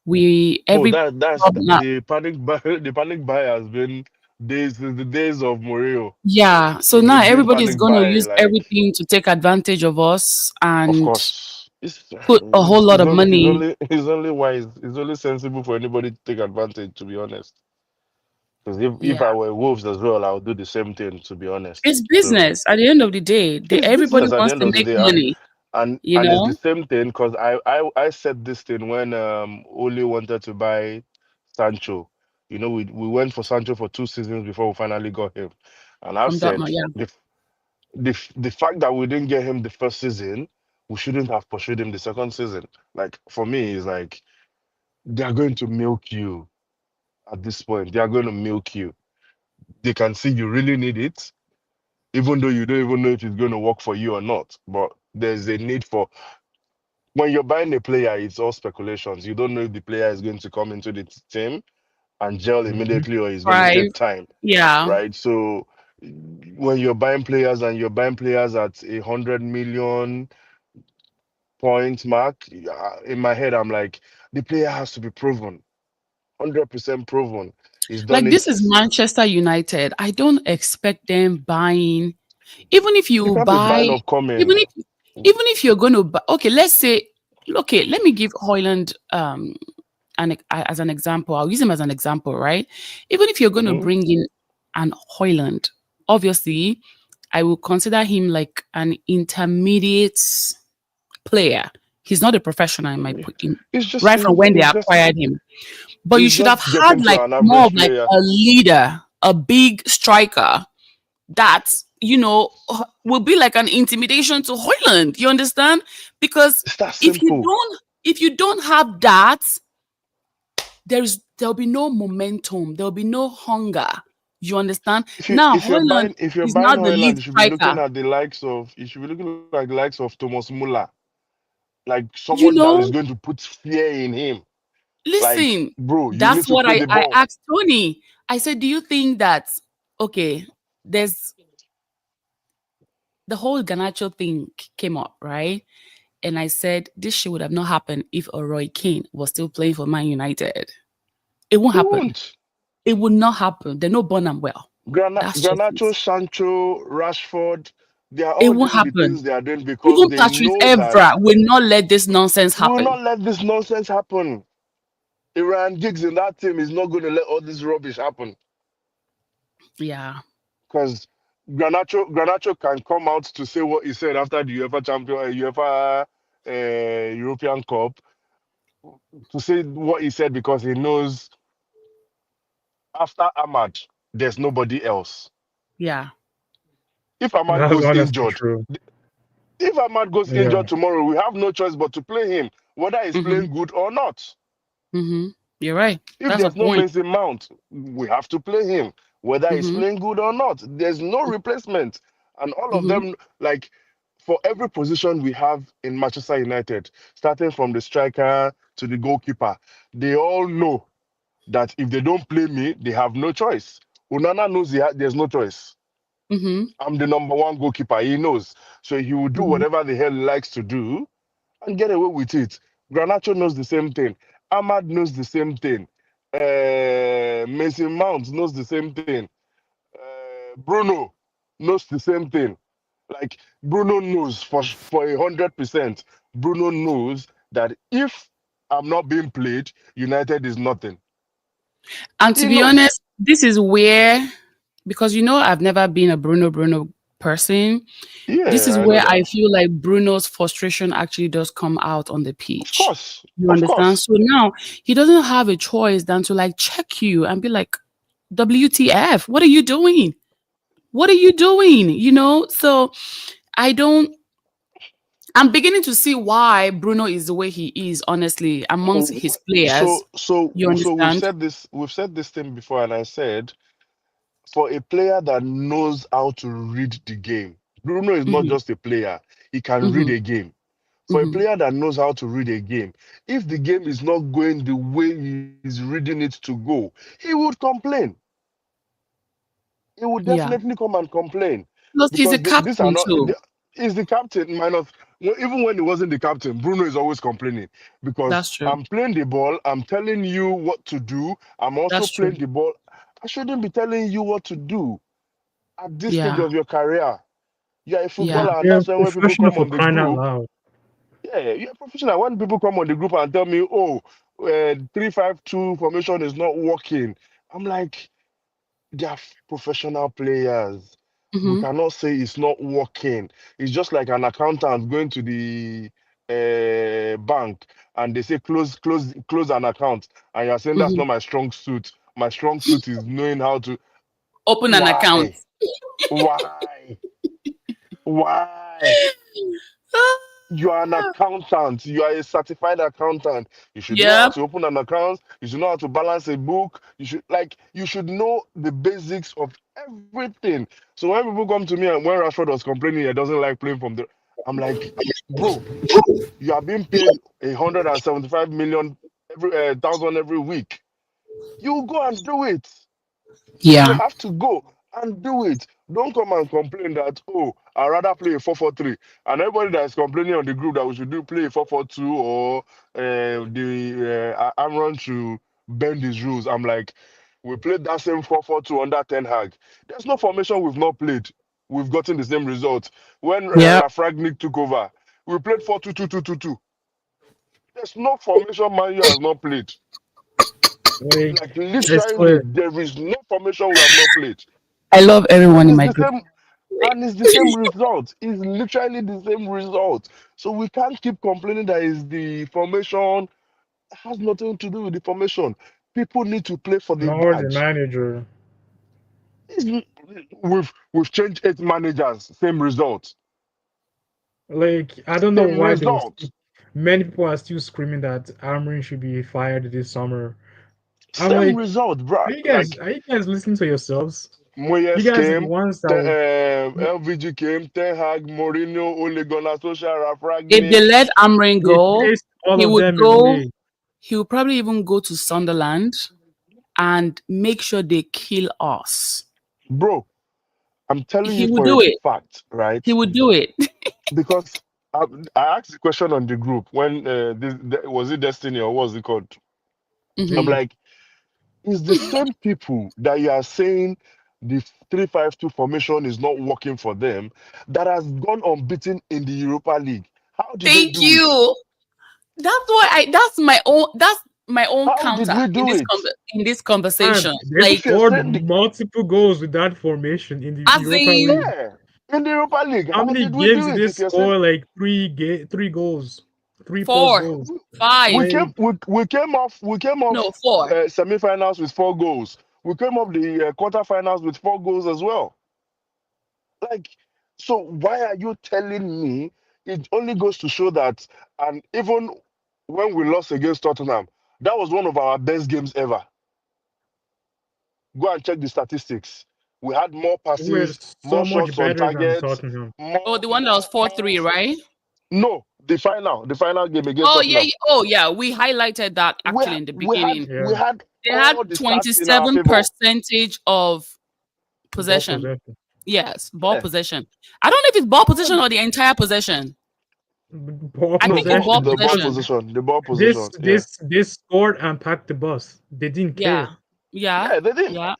We Oh, every that's club now, the panic buy. The panic buy has been days since the days of Mourinho. yeah. So We've now been doing everybody is panic going to buy, use like, everything to take advantage of us of and course. put a whole lot of money. It's only wise. It's only sensible for anybody to take advantage. To be honest, because if Yeah. I were Wolves as well, I would do the same thing. To be honest, It's so business at the end of the day. it's Everybody business at the wants end to of the make day, money, and it's the know? same thing because I said this thing when Ole wanted to buy Sancho. You know, we went for Sancho for 2 seasons before we finally got him, and I've From said Dortmund, yeah. the fact that we didn't get him the first season, we shouldn't have pursued him the second season. Like for me, it's like they are going to milk you at this point. They are going to milk you. They can see you really need it, even though you don't even know if it's going to work for you or not. But there's a need for when you're buying a player, it's all speculations. You don't know if the player is going to come into the team and gel Mhm. immediately or he's going to Thrive. take time, Yeah. right? So when you're buying players and you're buying players at 100 million point mark, in my head, I'm like, the player has to be proven, 100% proven. He's done Like it. this is Manchester United. I don't expect them buying, even if You you can't be buy, buying or even coming. if even if you're going to buy, okay, let's say, okay, let me give Hoyland as an example. I'll use him as an example, right? Even if you're going to Hmm. bring in an Hoyland, obviously, I will consider him like an intermediate player. He's not a professional in It's just right from when they it's just acquired him. But you it's should have just had getting to like an more of average like player. a leader, a big striker that will be like an intimidation to Hoyland. You understand? Because It's that if you simple. don't if you don't have that, there'll be no momentum, there'll be no hunger. You understand? Now Hoyland If you're is buying not the lead Hoyland, striker. you should be looking at the likes of Thomas Muller, like You someone that is know, going to put fear in him. Like, listen, bro, you that's need to what play the I ball. asked Tony. I said, do you think that okay, there's the whole Ganacho thing came up, right? And I said this shit would have not happened if Roy Keane was still playing for Man United. It won't He happen. won't. It would not happen. They know Bonham well. That's just it. Granacho, Sancho, Rashford, they are It all won't doing the happen. things they are doing because Even they Patrice know that Evra will not let this nonsense we will happen. not let this nonsense happen. Iran Giggs in that team is not going to let all this rubbish happen Yeah. because Granacho can come out to say what he said after the UEFA European Cup, to say what he said because he knows after Ahmad, there's nobody else. Yeah. If Ahmad That's goes honestly injured, true. if Ahmad goes Yeah. injured tomorrow, we have no choice but to play him, whether he's Mm-hmm. playing good or not. Mm-hmm. You're right. If That's a there's no point. Mason Mount, we have to play him, whether he's Mm-hmm. playing good or not. There's no replacement. And all of Mm-hmm. them, like, for every position we have in Manchester United, starting from the striker to the goalkeeper, they all know that if they don't play me, they have no choice. Unana knows there's no choice. Mm-hmm. I'm the number one goalkeeper. He knows. So he will do Mm-hmm. whatever the hell he likes to do and get away with it. Granacho knows the same thing. Ahmad knows the same thing. Mason Mount knows the same thing. Bruno knows the same thing. Like Bruno knows for 100%. Bruno knows that if I'm not being played, United is nothing. And to He be knows. honest, this is where, because I've never been a Bruno person. This Yeah, is I know where I that. feel like Bruno's frustration actually does come out on the Of pitch. course, You of understand? course. So now he doesn't have a choice than to like check you and be like, WTF, what are you doing? What are you doing? So I don't, I'm beginning to see why Bruno is the way he is, honestly, amongst his players. You So understand? we've said this thing before, and I said for a player that knows how to read the game, Bruno is not Hmm. just a player; he can read Hmm. a game. For a Hmm. player that knows how to read a game, if the game is not going the way he's reading it to go, he would complain. He would Yeah. definitely come and complain Plus, he's a because these are captain not. too. He's the captain, Even when he wasn't the captain, Bruno is always complaining because That's true. I'm playing the ball, I'm telling you what to do. I'm also That's true. playing the ball. I shouldn't be telling you what to do at this stage Yeah. of your career. You're a Yeah. footballer, and They're that's why when people professional come for on the crying out group, loud. yeah, you're a professional. When people come on the group and tell me, oh, 3-5-2 formation is not working, I'm like, they are professional players. We Hmm. cannot say it's not working. It's just like an accountant going to the bank and they say close an account, and you're saying that's Hmm. not my strong suit. My strong suit is knowing how to. Open an account. Why? Why? Why? You are an accountant. You are a certified accountant. You should know how Yep. to open an account. You should know how to balance a book. You should know the basics of everything. So when people come to me and when Rashford was complaining he doesn't like playing from the, I'm like, bro, you are being paid 175 million every thousand every week. You go and do it. You Yeah. have to go and do it. Don't come and complain that, oh, I'd rather play a 4-4-3. And everybody that is complaining on the group that we should do play a 4-4-2 or the Amron should bend his rules. I'm like, we played that same 4-4-2 under Ten Hag. There's no formation we've not played. We've gotten the same result. When Yep. Rafragnik took over, we played 4-2-2-2-2-2. There's no formation Man U has not played. Like, Like it's literally, clear. there is no formation we have not played. I love everyone And in it's my the group. same and it's the same result. It's literally the same result. So we can't keep complaining that it's the formation. It has nothing to do with the formation. People need to play for the Nor the badge. manager. It's, we've changed 8 managers, same result. Like, I don't know Same why they was. result. Many people are still screaming that Amorim should be fired this summer. I'm Same like, result, bro. Like are you guys listening to yourselves? You Moyes guys are the came, ones that will. LVG came, Ten Hag, Mourinho, Ole Gunnar Solskjaer, If they Rafragnik. let Amrin They go, chased all he of would them go. away. He would probably even go to Sunderland and make sure they kill us. Bro, I'm telling He you would for a do it. fact, right? He would do it. Because I asked the question on the group when was it Destiny or what was it called? I'm Hmm. The like, it's the same people that you are saying the 3-5-2 formation is not working for them that has gone unbeaten in the Europa League. How did they Thank do it? you. That's why I. That's my own. That's my own How did counter we in do it? in this man, conversation. they Like, If you're scored saying multiple goals with that formation in the as Europa in League. yeah, in the Europa League, How how many did we games do did it? they If you're saying score? Like three goals, three plus four, goals. five, we Like, came we came off no, four. semi-finals with 4 goals. We came off the quarterfinals with 4 goals as well. Like, so why are you telling me? It only goes to show that, and even when we lost against Tottenham, that was one of our best games ever. Go and check the statistics. We had more we were passes, so more much shots on better than target, Tottenham. Oh, more, the one that was more, 4-3, more. right? No, the final game against Oh yeah, Tottenham. oh yeah. We highlighted that We actually ha- in the we had beginning. we Yeah, had They had all the stats in our 27 favor. percentage of ball possession. possession, Yes, ball Yeah. possession. I don't know if it's ball possession And or the entire possession. ball I no, think it's ball, ball possession. the ball Because possession. position, the ball this position. Yeah. this they scored and packed the bus. They didn't Yeah, care yeah, Yeah, they didn't. yeah,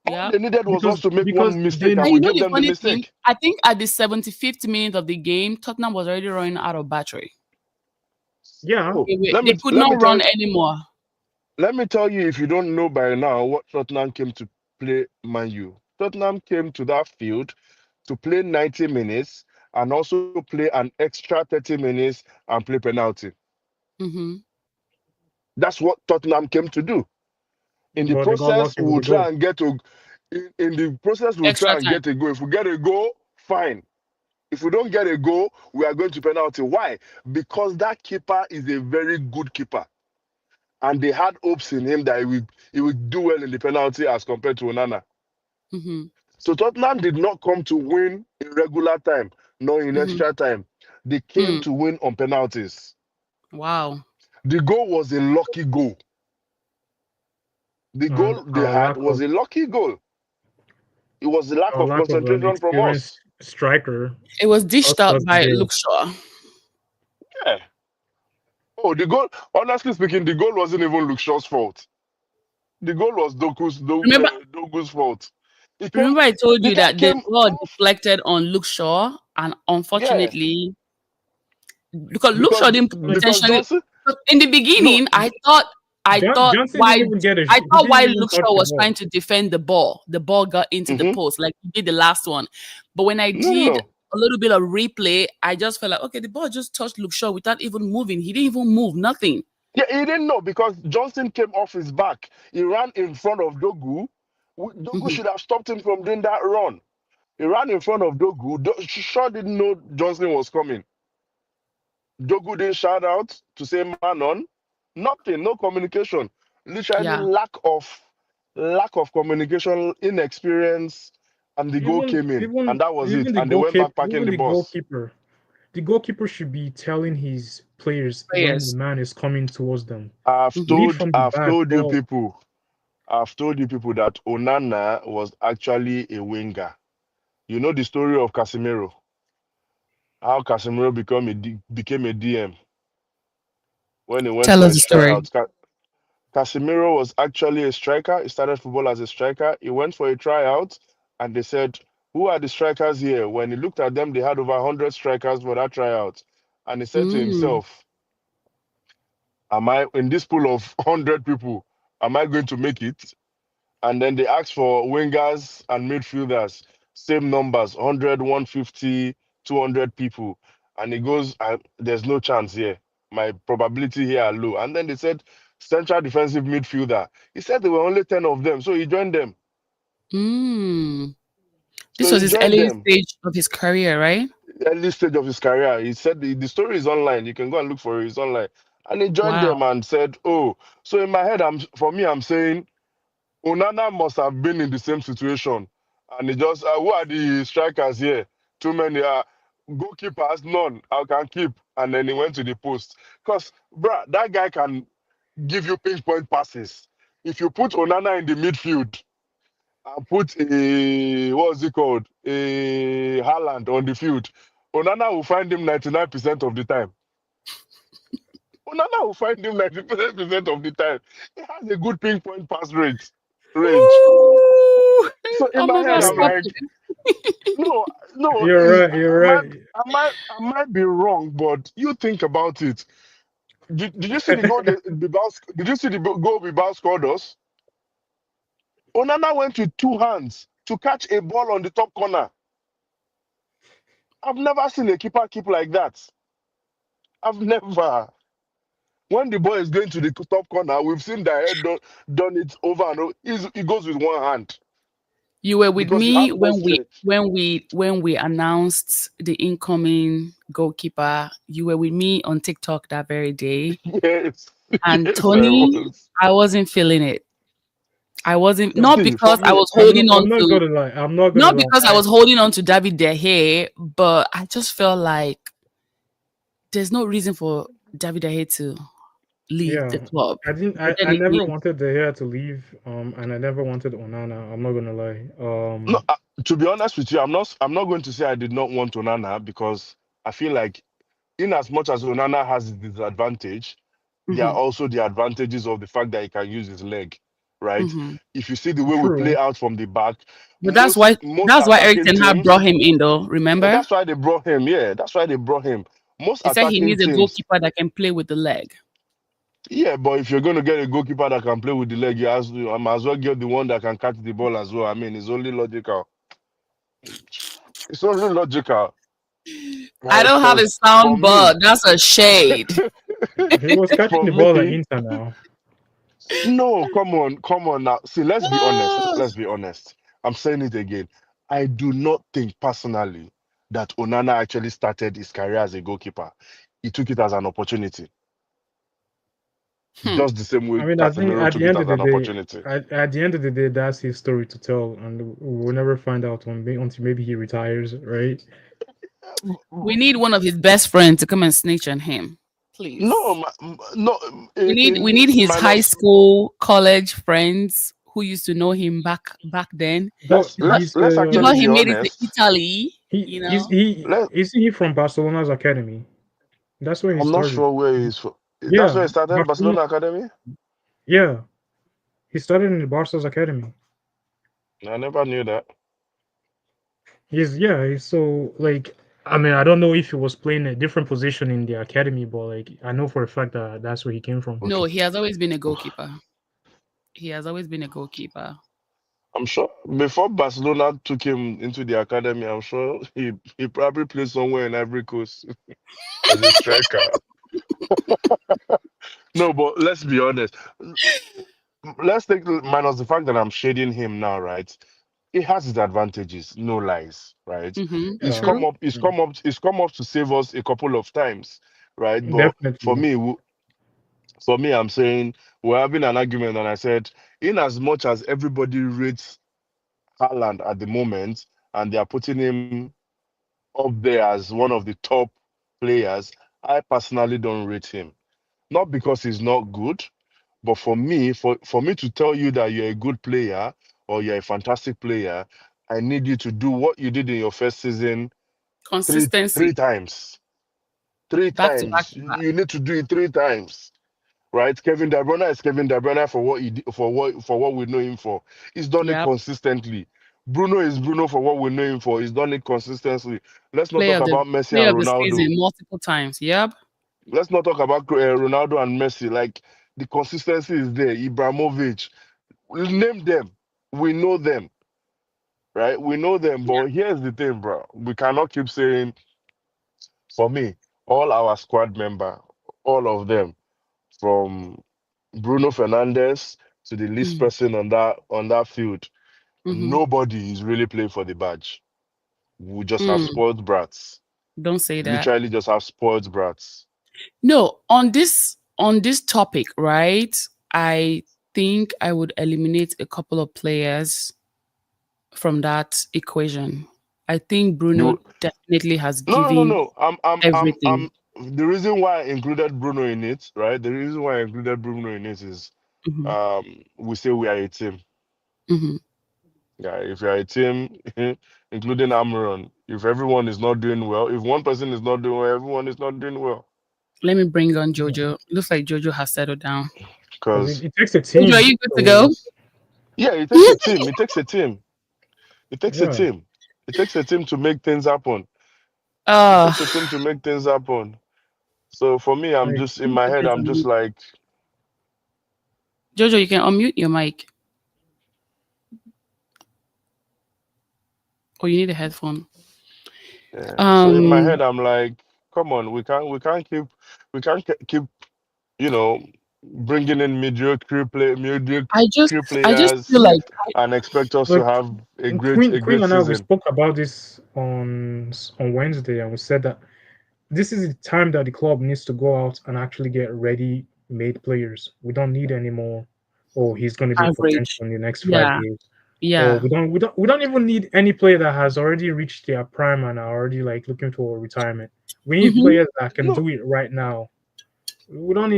All yeah. they needed was us because to make because one they mistake and And you we know gave the them the funny thing? mistake. I think at the 75th minute of the game, Tottenham was already running out of battery. yeah. Oh, They could not run anymore. let me tell you if you don't know by now what Tottenham came to play Man U. Tottenham came to that field to play 90 minutes and also play an extra 30 minutes and play penalty. Hmm. That's what Tottenham came to do. In the But they got process, lucky we with will the try goal. and get to in the process we'll Extra try and time. get a goal. If we get a goal, fine. If we don't get a goal, we are going to penalty. Why? Because that keeper is a very good keeper. And they had hopes in him that he would do well in the penalty as compared to Onana. Hmm. So Tottenham did not come to win in regular time, nor in Hmm. extra time. They came to win on penalties. Wow. The goal was a lucky goal. The And goal they had was a lucky goal. It was the lack our of lack of an concentration from experienced us. striker It was dished cost out us the by game. Luke Shaw. Yeah. Oh, the goal. Honestly speaking, the goal wasn't even Luke Shaw's fault. The goal was Remember, Dogu's fault. He came. remember I told The you guy that the came ball off. deflected on Luke Shaw, and Yeah, unfortunately, because Luke because Shaw didn't Like because intentionally. Johnson. In the No, beginning, I thought Johnson why didn't even get a. I He thought didn't why even Luke touch Shaw the was ball. trying to defend the ball got into the hmm post like he did the last one. But when I no, no, did no. a little bit of replay, I just felt like okay, the ball just touched Luke Shaw without even moving. He didn't even move, nothing. Yeah, he didn't know because Johnson came off his back. He ran in front of Dogu. Dogu Mhm. should have stopped him from doing that run. He ran in front of Dogu. Shaw didn't know Johnson was coming. Dogu didn't shout out to say man on. Nothing, no communication. Literally Yeah. lack of communication, inexperience, and the goal Even came in, even and that was even it. the And they went goalkeeper, back packing even the the bus. goalkeeper, the goalkeeper should be telling his players when the Prayers. man is coming towards them. I've Mhm. Lead told from the I've back. told you Well, people, I've told you people that Onana was actually a winger. You know the story of Casemiro, how Casemiro became a DM when he went Tell for us the his story. tryouts. Casemiro was actually a striker. He started football as a striker. He went for a tryout, and they said, "Who are the strikers here?" When he looked at them, they had over 100 strikers for that tryout, and he said to Mm. himself, "Am I in this pool of 100 people? Am I going to make it?" And then they asked for wingers and midfielders, same numbers, 100, 150, 200 people. And he goes, there's no chance here. My probability here are low. And then they said, central defensive midfielder. He said there were only 10 of them. So he joined them. Mm. So This was he his joined early them. stage of his career, right? Early stage of his career. He said the story is online. You can go and look for it. It's online. And he joined Wow. them and said, oh, so in my head, I'm saying Onana must have been in the same situation. And he just, who are the strikers here? Too many. Goalkeepers, none. I can keep. And then he went to the post. Because, bruh, that guy can give you pinpoint passes. If you put Onana in the midfield and put what's it called? A Haaland on the field, Onana will find him 99% of the time. Onana will find him 99% of the time. He has a good pinpoint pass rate range. Ooh. So in Oh my my head, God, I'm you're, stop like, it. no, no, you're right. You're I might, right. I might be wrong, but you think about it. Did you see the goal? Did you see the goal Bilbao scored us? Onana went with two hands to catch a ball on the top corner. I've never seen a keeper keep like that. I've never. When the ball is going to the top corner, we've seen the head done it over and over. He goes with one hand You were with because you me have more when we stretch. when we when we announced the incoming goalkeeper. You were with me on TikTok that very day. Yes, And yes, I Tony, was. I wasn't feeling it. I wasn't, not See, for because I me, was holding on I'm not to gonna lie. I'm not gonna not lie. because I was holding on to David De Gea, but I just felt like there's no reason for David De Gea to leave the Yeah, club. I didn't. But then I never again, wanted the hair to leave. And I never wanted Onana. I'm not gonna lie. no, to be honest with you, I'm not going to say I did not want Onana because I feel like in as much as Onana has his disadvantage, there are mhm, also the advantages of the fact that he can use his leg, right? mhm. If you see the way we play True. out from the back, But most that's why Eric attacking Ten Hag brought teams, him in, though. Remember, that's why they brought him. Yeah, that's why they brought him. Most he said he attacking needs a teams, goalkeeper that can play with the leg. yeah, but if you're going to get a goalkeeper that can play with the leg, I might as well get the one that can catch the ball as well. I mean, it's only logical. It's only logical, I right? don't have a Because for sound me, board. That's a shade. He was catching for the ball at me, Inter now. no, come on now. See, let's be honest. Ah. Let's be honest. I'm saying it again. I do not think personally that Onana actually started his career as a goalkeeper. He took it as an opportunity, Hmm. just the same way I mean, I think Casemiro at took the it end as of the an day, opportunity. at the end of the day, that's his story to tell, and we'll never find out until maybe he retires, right? We need one of his best friends to come and snitch on him, No, please. no. We need his high Minus. school, college friends who used to know him back then. But Let's Before actually he be made it to honest. Italy, he you is know. he Let is he from Barcelona's academy? That's where he I'm not started. sure where he's from. That's Yeah, where he started, Barcelona. Barcelona Academy. Yeah, he started in the Barca's academy. I never knew that. So like I mean I don't know if he was playing a different position in the academy, but like I know for a fact that that's where he came from. No, Okay. he has always been a goalkeeper. He has always been a goalkeeper. I'm sure before Barcelona took him into the academy, I'm sure he probably played somewhere in Ivory Coast as a striker. No, but let's be honest. Let's take minus the fact that I'm shading him now, right? It has its advantages, no lies, right? Mm-hmm. He's Yeah, come True. up, he's come up to save us a couple of times, right? But for definitely. me, I'm saying we're having an argument, and I said, in as much as everybody rates Haaland at the moment, and they are putting him up there as one of the top players, I personally don't rate him. Not because he's not good, but for me to tell you that you're a good player or you're a fantastic player, I need you to do what you did in your first season three Consistency. times. Three Back to back times. to back. You need to do it three times. Right? Kevin De Bruyne is Kevin De Bruyne for what he did, for what we know him for. He's done it Yep. consistently. Bruno is Bruno for what we know him for. He's done it consistently. Let's not Player talk of the about Messi player and of the season Ronaldo. multiple times. Yep. Let's not talk about Ronaldo and Messi. Like the consistency is there. Ibrahimovic, name them. We know them, right? We know them. Yeah. But here's the thing, bro. We cannot keep saying, for me, all our squad member, all of them, from Bruno Fernandes to the least Mm. person on that field, Mm-hmm. nobody is really playing for the badge. We just have Mm. spoiled brats. Don't say that. Literally, just have spoiled brats. No, on this topic, right? I think I would eliminate a couple of players from that equation. I think Bruno You definitely has given no. everything. The reason why I included Bruno in it, right? The reason why I included Bruno in it is, Hmm. we say we are a team. Hmm. Yeah, if you're a team, including Amaron, if everyone is not doing well, if one person is not doing well, everyone is not doing well. Let me bring on Yeah. Jojo. Looks like Jojo has settled down. Because Because it takes a Jojo, are team. you good to So go? yeah, it takes a team. It takes a team. It takes a yeah, team. It takes a team to make things happen. It Uh takes a team to make things happen. So for me, I'm like just in my head. Jojo's I'm on just mute. like, Jojo, you can unmute your mic, or you need a headphone. yeah. So in my Um, head, I'm like, come on, we can't keep, you know, bringing in I just mediocre I just players feel yeah, like and expect us to like have a Queen great and I we season. spoke about this on Wednesday, and we said that this is the time that the club needs to go out and actually get ready made players. We don't need any more. Oh, he's going to be potential average. in the next five Yeah, years. Or yeah. we don't even need any player that has already reached their prime and are already like looking for retirement. We need Mm-hmm. players that can No, do it right now. We don't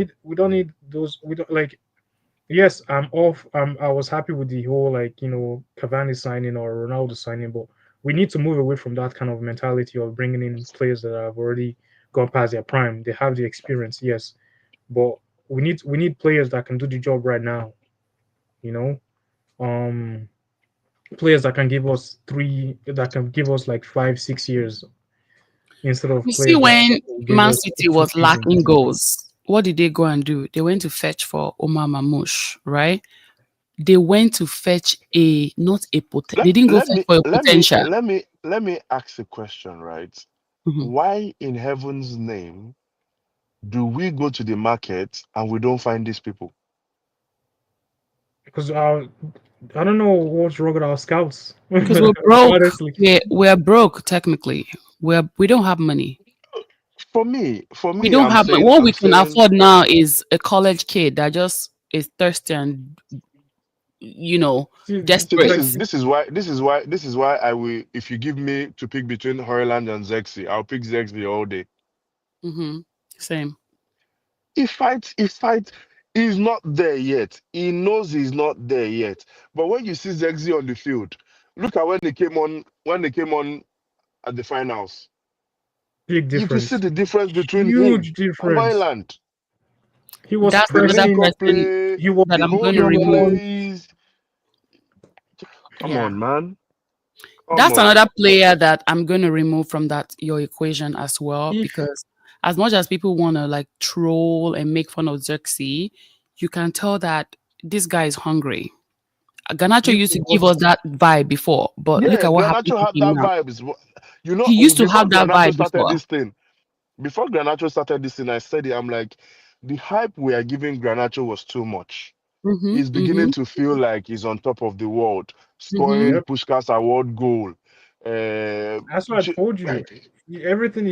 need those. We don't like. Yes, I'm off. I was happy with the whole like Cavani signing or Ronaldo signing, but we need to move away from that kind of mentality of bringing in players that have already gone past their prime. They have the experience, yes, but we need players that can do the job right now. You know, um, players that can give us like 5 6 years instead of You see, players that when will give Man us City two was lacking seasons. goals, what did they go and do? They went to fetch for Omar Mamouche, right? They went to fetch a not a they didn't go fetch for a potential. let me ask a question, right? Mhm. Why in heaven's name do we go to the market and we don't find these people? Because I don't know what's wrong with our scouts. Because we're broke. Honestly, We're broke technically. We don't have money. For We me, don't have money. What I'm we can saying afford now is a college kid that just is thirsty and you know see, so desperate. this is why I will, if you give me to pick between Hoyland and Zexi, I'll pick Zexi all day. Hmm. Same. He fights, he's not there yet. He knows he's not there yet. But when you see Zexi on the field, look at when they came on at the finals. Big If you see difference. the difference between him Huge and difference. Hoyland, He was That's the another link pressing. up person play, He was that the I'm going hold to he up remove. was plays. Come Yeah. on, man. Come That's on. another player that I'm going to remove from that your equation as well, if because as much as people want to like troll and make fun of Xerxes, you can tell that this guy is hungry. Ganacho if used he to give was us that vibe before, but look Yeah, at what happened Garnacho to had him that now. vibes. You know, He used to before have that Garnacho vibe started before. this thing, before Garnacho started this thing, I said it. I'm like, the hype we are giving Garnacho was too much. Mm-hmm, He's beginning mm-hmm, to feel like he's on top of the world, mm-hmm. scoring yep. Puskás Award goal. Uh, That's what I told you. Everything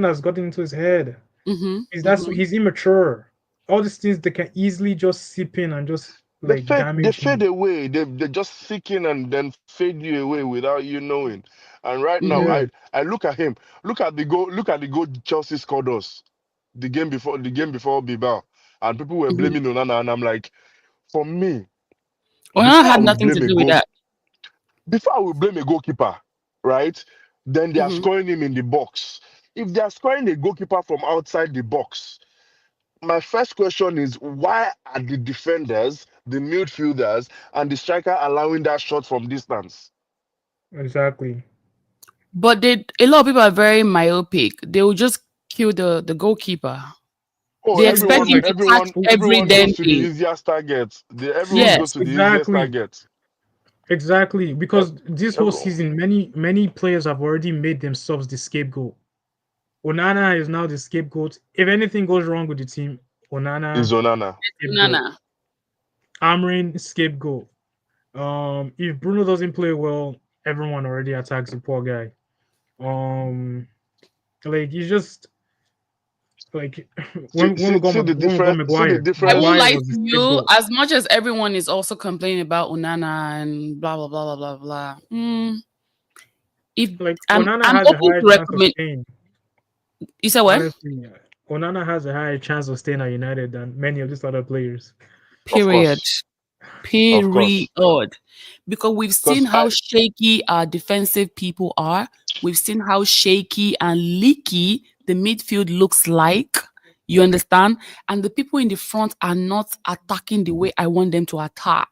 has gotten into his head. Mm-hmm. Mm-hmm. He's immature. All these things they can easily just seep in and just like they damage fade him. away. They just seek in and then fade you away without you knowing. And right now, Mm-hmm. Yeah, I look at him. Look at the goal Chelsea scored us the game before Bilbao, and people were Mm-hmm. blaming Onana, and I'm like, for me, Well, I before I had would nothing blame to a do with goal, that. before I would blame a goalkeeper, right? Then they are Mm-hmm. scoring him in the box. If they are scoring a goalkeeper from outside the box, my first question is why are the defenders, the midfielders, and the striker allowing that shot from distance? exactly. But a lot of people are very myopic. They will just kill the goalkeeper. Oh, They When you expect have everyone, him like to catch everyone, every everyone damn goes to the thing. easiest target. Everyone see goes Yes. to the easiest exactly, target. exactly Eh, because this whole Everyone season, many players have already made themselves the scapegoat. Onana is now the scapegoat. If anything goes wrong with the team, is Onana Onana. scapegoat. Nana. Amrin scapegoat. If Bruno doesn't play well, everyone already attacks the poor guy. Um, like he's just like See the when we got difference. See the I won't difference. lie Maguire to was the you. scapegoat. As much as everyone is also complaining about Unana and blah blah blah blah blah blah. If Like I'm Onana I'm has a open higher to chance of recommend. staying. You said what? Honestly, Onana has a higher chance of staying at United than many of these other players. Of Period. course, of Period. course. Because we've Because seen how shaky our defensive people are. We've seen how shaky and leaky the midfield looks like. You understand? And the people in the front are not attacking the way I want them to attack.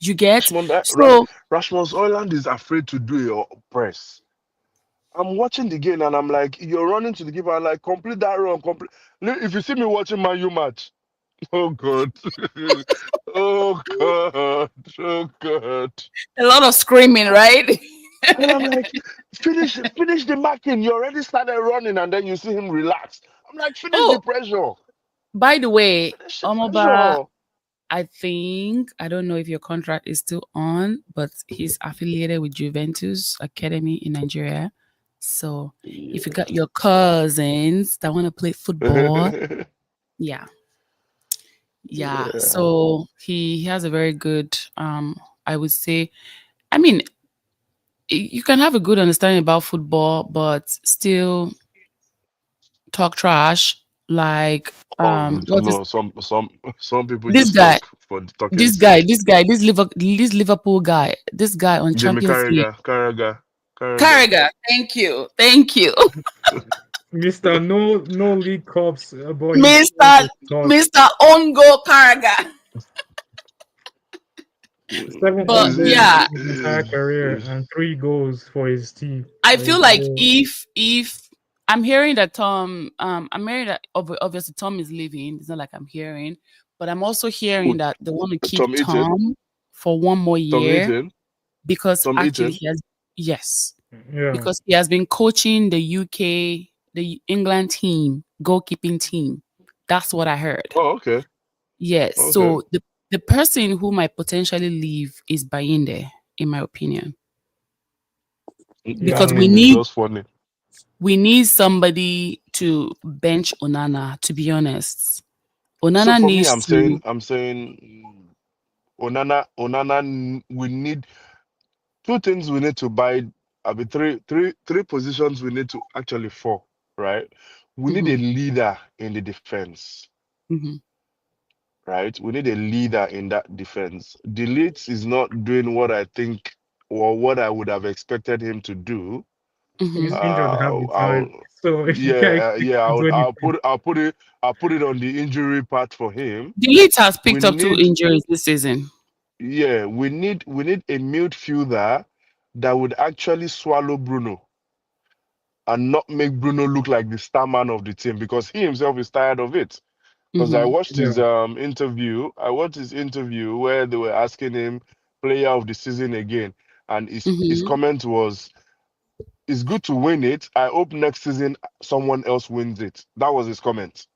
You get? So Rashmon's Oiland is afraid to do a press. I'm watching the game and I'm like, you're running to the keeper. I'm like, complete that run. Complete. Look, if you see me watching my U match, oh god, oh god, oh god. a lot of screaming, right? And I'm like, finish the marking. You already started running, and then you see him relax. I'm like, finish the Oh, pressure. by the way, Finish the Omoba, pressure. I don't know if your contract is still on, but he's affiliated with Juventus Academy in Nigeria. So if you got Yeah. your cousins that want to play football, yeah, yeah. Yeah. So he has a very good, I would say, I mean, you can have a good understanding about football, but still talk trash. Like, Oh what is no, some people this just guy? talk for the talking sake. This Liverpool guy, this guy on Jamie Champions League. Carragher. Carragher, thank you, thank you, Mister No League Cups, but he's still Mister just talk. Mister Ongo Carragher. Seven But own goals yeah, in his entire career and 3 goals for his team. I Like, feel like bro, if I'm hearing that I'm hearing that obviously Tom is leaving. It's not like I'm hearing, but I'm also Who? hearing that they want to keep Tom Eaton? Tom for one more Tom year Eaton? because Tom actually Eaton? he has yes yeah, because he has been coaching the UK the England team goalkeeping team. That's what I heard. Oh, okay. Yes. Okay. So the person who might potentially leave is Bayinde, in my opinion, That because yeah. name is just funny. we need somebody to bench Onana. To be honest, So Onana for me, needs to. I'm saying Onana, we need two things we need to buy. I mean, three positions we need to actually four, right? We need a Mhm, leader in the defense, mhm, right? We need a leader in that defense. Delete is not doing what I think or what I would have expected him to do. mhm. He's injured half the I'll time. So you can't Yeah, expect yeah. him to do anything. I'll put it on the injury part for him. The Leeds has We picked up two need, injuries this season. yeah, we need a midfielder that would actually swallow Bruno and not make Bruno look like the star man of the team because he himself is tired of it. Because I Hmm. watched Yeah, his interview. I watched his interview where they were asking him player of the season again, and his Hmm. comment was, "It's good to win it. I hope next season someone else wins it." That was his comment.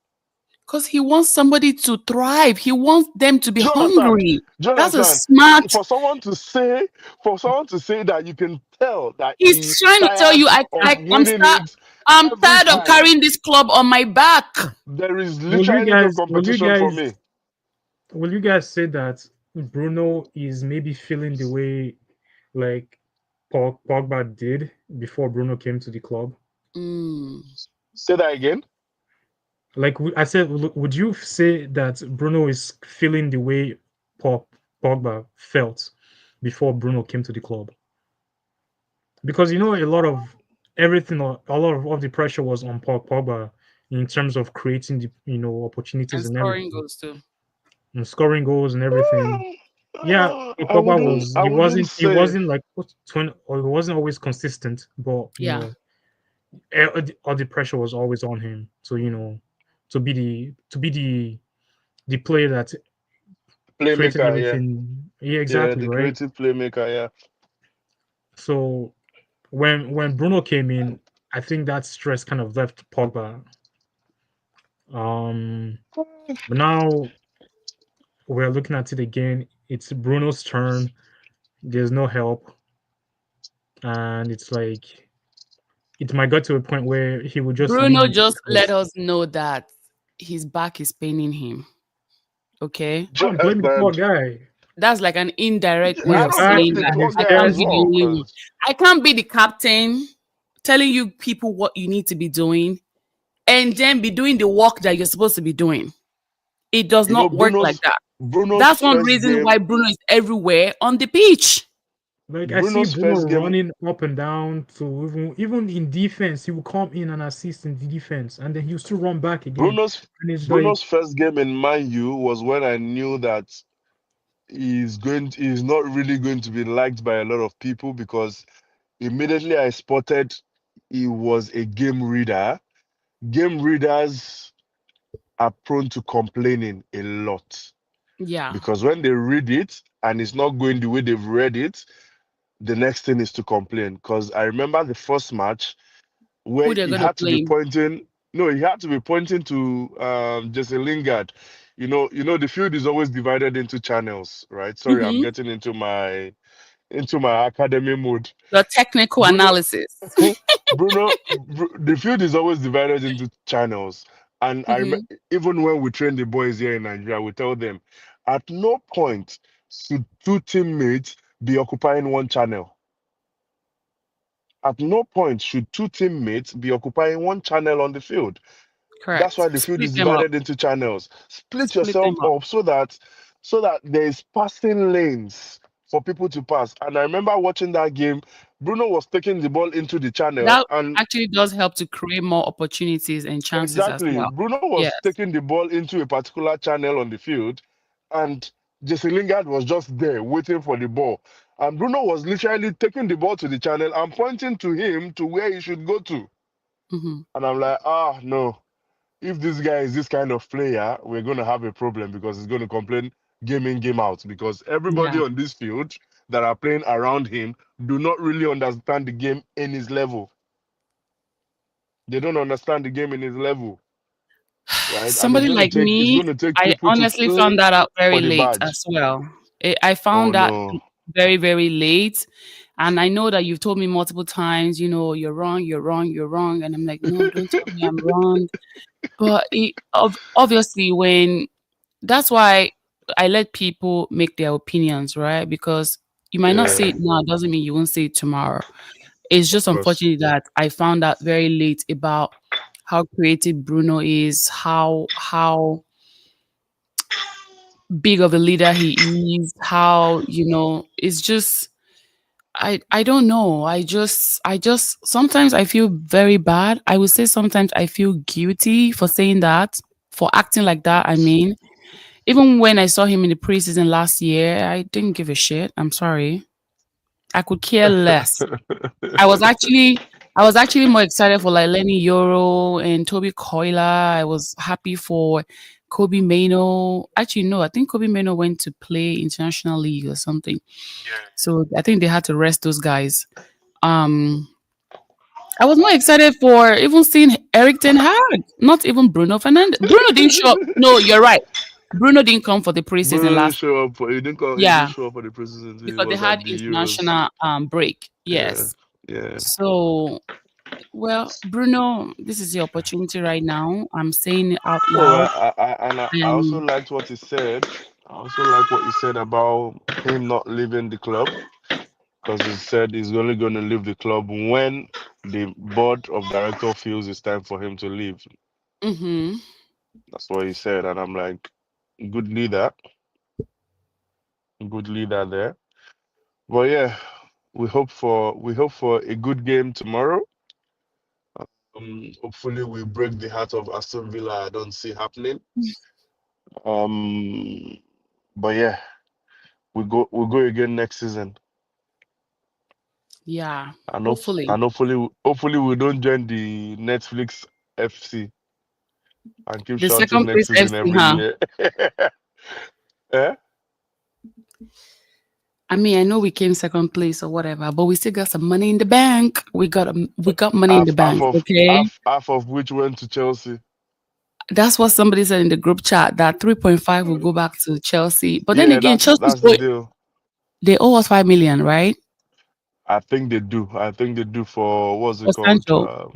Because he wants somebody to thrive. He wants them to be Do you understand? hungry. Do you That's a understand? smart. For someone to say that you can tell that He's he's trying to tell tired you, of winning it I'm every tired of time. carrying this club on my back. There is will you literally no guys will you competition for guys me. will you guys say that Bruno is maybe feeling the way like Pogba did before Bruno came to the club? Mm. Say that again. Like I said, would you say that Bruno is feeling the way Pog, Pogba felt before Bruno came to the club? Because a lot of everything, a lot of the pressure was on Pogba in terms of creating the And opportunities and scoring everything, goals too. and scoring goals and everything. Yeah, Pogba was I wouldn't he say. wasn't like 20, or he wasn't always consistent, but Yeah. all the pressure was always on him. So to be the player that created Playmaker, yeah. everything. Yeah, Yeah, exactly, the right. creative playmaker, yeah. So when Bruno came in, I think that stress kind of left Pogba. Um, but now we're looking at it again. It's Bruno's turn. There's no help, and it's like it might get to a point where he would just leave Bruno you just let because us know that his back is paining him. Okay. don't blame the poor And guy. That's like an indirect way His I of don't back blame saying the that and poor his I guy can't as chest. be the well, only one. because I can't be the captain telling you people what you need to be doing and then be doing the work that you're supposed to be doing. It does you know not work like Bruno's that. Bruno's That's one first reason game, why Bruno is everywhere on the pitch. Like I see Bruno's Bruno first game, running up and down to even in defense, he will come in and assist in the defense, and then he'll still run back again. Bruno's And it's like, Bruno's first game in Man U was when I knew that he's not really going to be liked by a lot of people because immediately I spotted he was a game reader. Game readers are prone to complaining a lot Yeah. because when they read it and it's not going the way they've read it, the next thing is to complain. Because I remember the first match Who where they're he gonna had to be blame. pointing. No, he had to be pointing to Jesse Lingard. The field is always divided into channels, right? Sorry, I'm Hmm. getting into my academy mode. The technical Bruno, analysis. the field is always divided into channels, and Hmm. even when we train the boys here in Nigeria, we tell them, at no point should two teammates be occupying one channel. At no point should two teammates be occupying one channel on the field. That's Correct. why the field Split is them up. divided into channels. Split Split them yourself up. up so that there is passing lanes for people to pass. And I remember watching that game. Bruno was taking the ball into the channel, That and actually does help to create more opportunities and chances as exactly, well. Bruno was Yes. taking the ball into a particular channel on the field, and Jesse Lingard was just there waiting for the ball. And Bruno was literally taking the ball to the channel and pointing to him to where he should go to. Hmm. And I'm like, no. If this guy is this kind of player, we're going to have a problem because he's going to complain game in, game out. Because everybody Yeah. on this field that are playing around him do not really understand the game in his level. They don't understand the game in his level, right? And Somebody like it's me, going to take I people to honestly found play that out very for the late badge. as well. I Oh found that no, very, very late. And I know that you've told me multiple times, you're wrong, you're wrong, you're wrong. And I'm like, no, don't tell me I'm wrong. But obviously, when that's why I let people make their opinions, right? Because you might not say yeah, it now, doesn't mean you won't say it tomorrow. It's of just course. unfortunate that I found out very late about how creative Bruno is, how big of a leader he is, how it's just I don't know. I just sometimes I feel very bad. I would say sometimes I feel guilty for saying that, for acting like that. I mean, even when I saw him in the preseason last year, I didn't give a shit. I'm sorry. I could care less. I was actually I was actually more excited for like Lenny Yoro and Toby Coiler. I was happy for Kobe Mano. Actually, no, I think Kobe Mano went to play international league or something. Yeah. So I think they had to rest those guys. Um, I was more excited for even seeing Eric Ten Hag, not even Bruno Fernandez. Bruno didn't show up. No, you're right. Bruno didn't come for the preseason Bruno didn't last. show up for he didn't call, he didn't Yeah, show up for the preseason. He because they was had at the Euros. international break. Yeah, Yes. yeah. So, well, Bruno, this is your opportunity right now. I'm saying it out Oh, loud. I also And liked what he said. I also like what he said about him not leaving the club because he said he's only going to leave the club when the board of director feels it's time for him to leave. hmm That's what he said, and I'm like, good leader, good leader there. But yeah, we hope for a good game tomorrow. Hopefully we break the heart of Aston Villa. I don't see happening. Um, but yeah, we go again next season, yeah, and hopefully. hopefully we don't join the Netflix FC and keep The shouting second next place season FC, every huh? year. Eh? I mean, I know we came second place or whatever, but we still got some money in the bank. We got money in the Half half bank, of okay? half of which went to Chelsea. That's what somebody said in the group chat that 3.5 will go back to Chelsea. But then Yeah, again, that's the deal. They owe us 5 million, right? I think they do. I think they do for what's For it called? Sancho.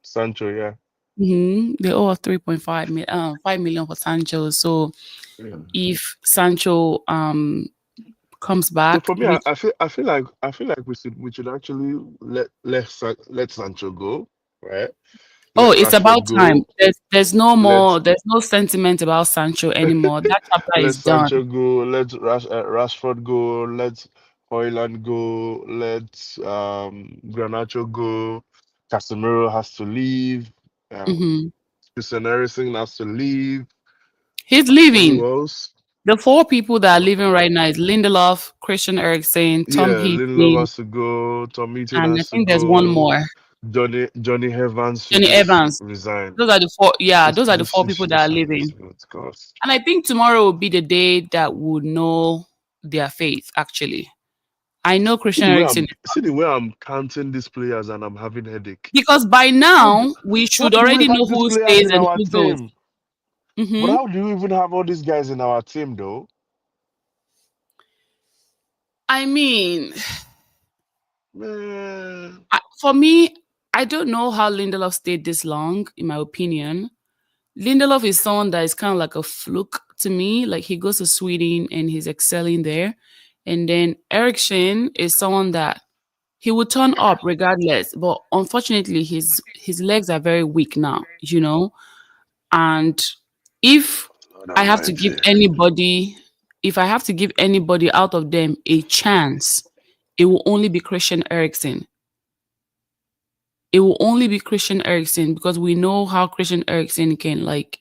Sancho, yeah. They owe us 5 million for Sancho. So Yeah. if Sancho comes So back, for me, which I feel like we should actually let Sancho go, right? oh, Let it's Rashford about time. go. There's no Let more, there's no sentiment about Sancho anymore. That chapter let is done. Sancho go. Let Rashford go. Let Hoyland go. Let Garnacho go. Casemiro has to leave. hmm Christian Eriksen has to leave. He's Who leaving. else? The four people that are leaving right now is Lindelof, Christian Eriksen, Tom Yeah, Lindelof Heaton, has to go. Tom Heaton and I has to think there's one go. more. Johnny Evans should Johnny just Evans. resign. Those are the four. Yeah, Just those are the just four she people should that just are have leaving. resign because And I think tomorrow will be the day that would know their faith, actually. I know see Christian the way Eriksen I'm see the way I'm counting these players and I'm having headache. because by How do now we how should do we already have know these who players stays in and our who goes. team? But hmm how do you even have all these guys in our team though? I mean, Man, for me, I don't know how Lindelof stayed this long, in my opinion. Lindelof is someone that is kind of like a fluke to me. Like he goes to Sweden and he's excelling there. And then Ericsson is someone that he would turn up regardless. But unfortunately, his legs are very weak now, And if Lord I have to give Almighty. anybody, if I have to give anybody out of them a chance, it will only be Christian Eriksen. It will only be Christian Eriksen because we know how Christian Eriksen can like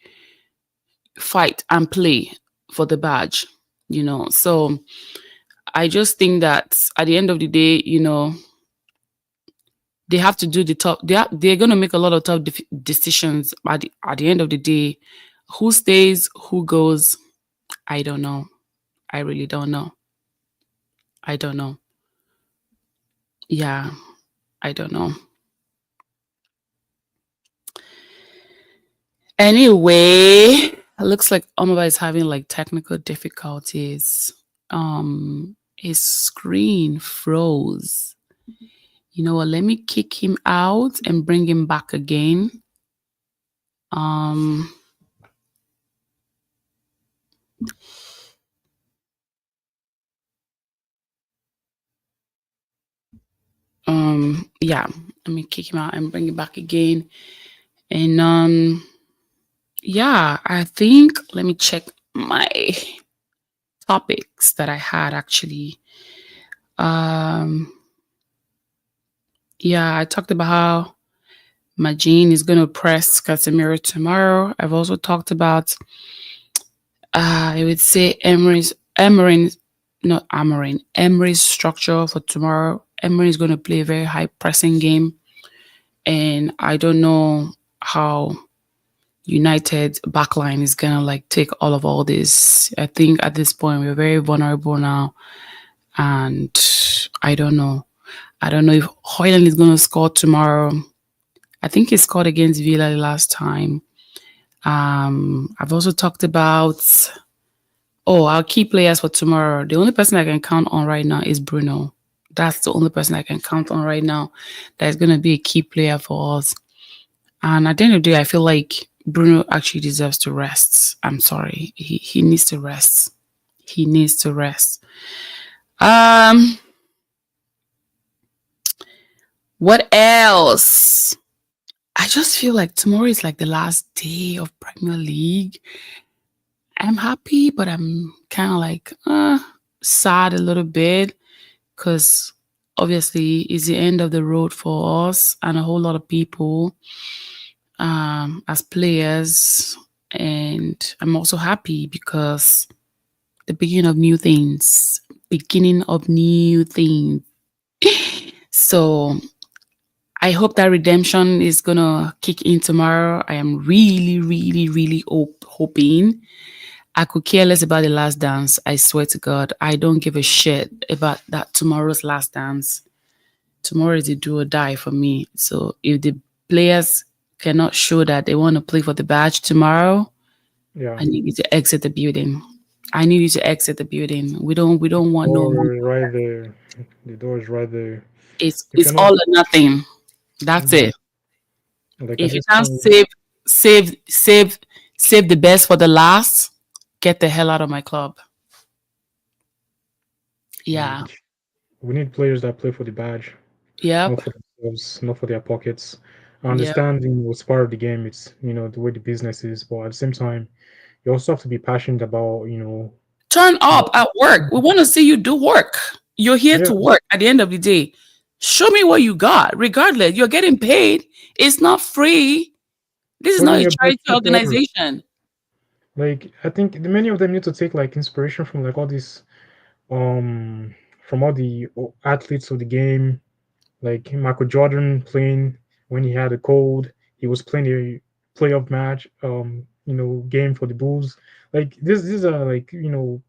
fight and play for the badge, So I just think that at the end of the day, they have to do the top. They're going to make a lot of tough decisions. At the end of the day, who stays, who goes, I don't know. I really don't know. I don't know. Yeah, I don't know. Anyway, it looks like Omaba is having like technical difficulties. His screen froze. You know what? Let me kick him out and bring him back again. Um, yeah, let me kick him out and bring him back again. And yeah, I think let me check my topics that I had actually. Um Yeah, I talked about how Majin is going to press Casemiro tomorrow. I've also talked about, I would say, not Amarin, Emery's structure for tomorrow. Emery is going to play a very high pressing game. And I don't know how United backline is going to like take all this. I think at this point, we're very vulnerable now. And I don't know. I don't know if Hoyland is going to score tomorrow. I think he scored against Villa last time. I've also talked about our key players for tomorrow. The only person I can count on right now is Bruno. That's the only person I can count on right now that is going to be a key player for us. And at the end of the day, I feel like Bruno actually deserves to rest. I'm sorry, he needs to rest. He needs to rest. Um, what else? I just feel like tomorrow is like the last day of Premier League. I'm happy, but I'm kind of like sad a little bit because obviously it's the end of the road for us and a whole lot of people as players. And I'm also happy because the beginning of new things, beginning of new things. So I hope that redemption is gonna kick in tomorrow. I am really, really, really hoping. I could care less about the last dance. I swear to God, I don't give a shit about that tomorrow's last dance. Tomorrow is a do or die for me. So if the players cannot show that they want to play for the badge tomorrow, Yeah. I need you to exit the building. I need you to exit the building. We don't want no more. Door is right there. The door is right there. You It's cannot. all or nothing. That's Yeah. it. Like at If you this can't point, save save the best for the last, get the hell out of my club. Yeah. like we need players that play for the badge, Yep. not for themselves, not for their pockets. I Yep. understand, it's part of the game. It's the way the business is, but at the same time, you also have to be passionate about Turn up about at work. We want to see you do work. You're here yeah. to work at the end of the day. Show me what you got. Regardless, you're getting paid. It's not free. This is Put in not a your best charity foot forward. organization. Like I think many of them need to take like inspiration from like all this from all the athletes of the game, like Michael Jordan playing when he had a cold. He was playing a playoff match, game for the Bulls. Like these are like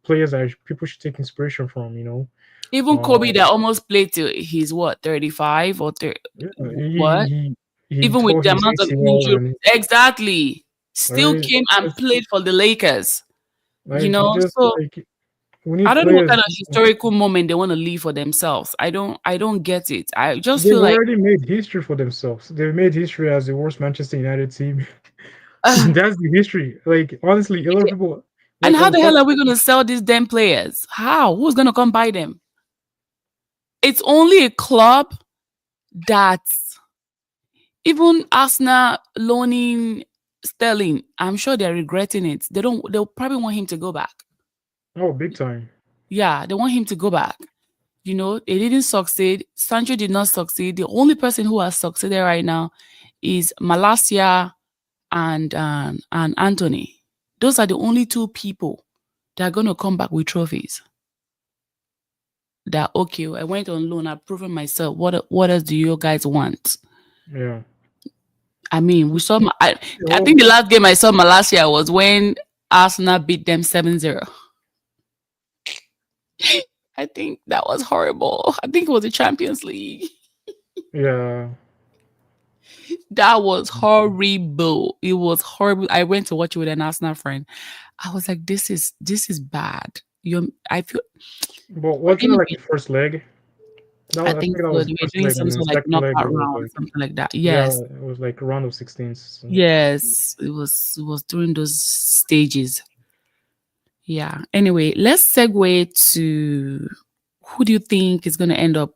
players that people should take inspiration from. Even Kobe Um, that almost played till he's what, 35 or 30, yeah, what? he Even with tore the his amount of ACL injuries. and Exactly. Still right, came and just played for the Lakers. You like know? just So like we I need don't know what players. kind of historical moment they want to leave for themselves. I don't get it. I just They've feel like already made history for themselves. They've made history as the worst Manchester United team. uh, That's the history. Like honestly, a lot of people and like I how was the hell talking. are we gonna sell these damn players? How? Who's gonna come buy them? It's only a club that even Arsenal loaning Sterling, I'm sure they're regretting it. They'll probably want him to go back. Oh, big time. Yeah, they want him to go back. They didn't succeed. Sancho did not succeed. The only person who has succeeded right now is Malasia and Anthony. Those are the only two people that are gonna come back with trophies. That okay, I went on loan, I've proven myself. What else do you guys want? Yeah. I mean, we saw. I Oh, think the last game I saw Malasia was when Arsenal beat them 7-0. I think that was horrible. I think it was the Champions League. yeah. That was horrible. It was horrible. I went to watch it with an Arsenal friend. I was like, this is bad. I feel. But But wasn't it like anyway, the first leg? I I think think that so. was They the were first doing leg, some and then sort the of like second leg knockout it was round, like something like that. yeah, Yes, it was like round of 16s. yes. It was during those stages. Yeah. Anyway, let's segue to who do you think is going to end up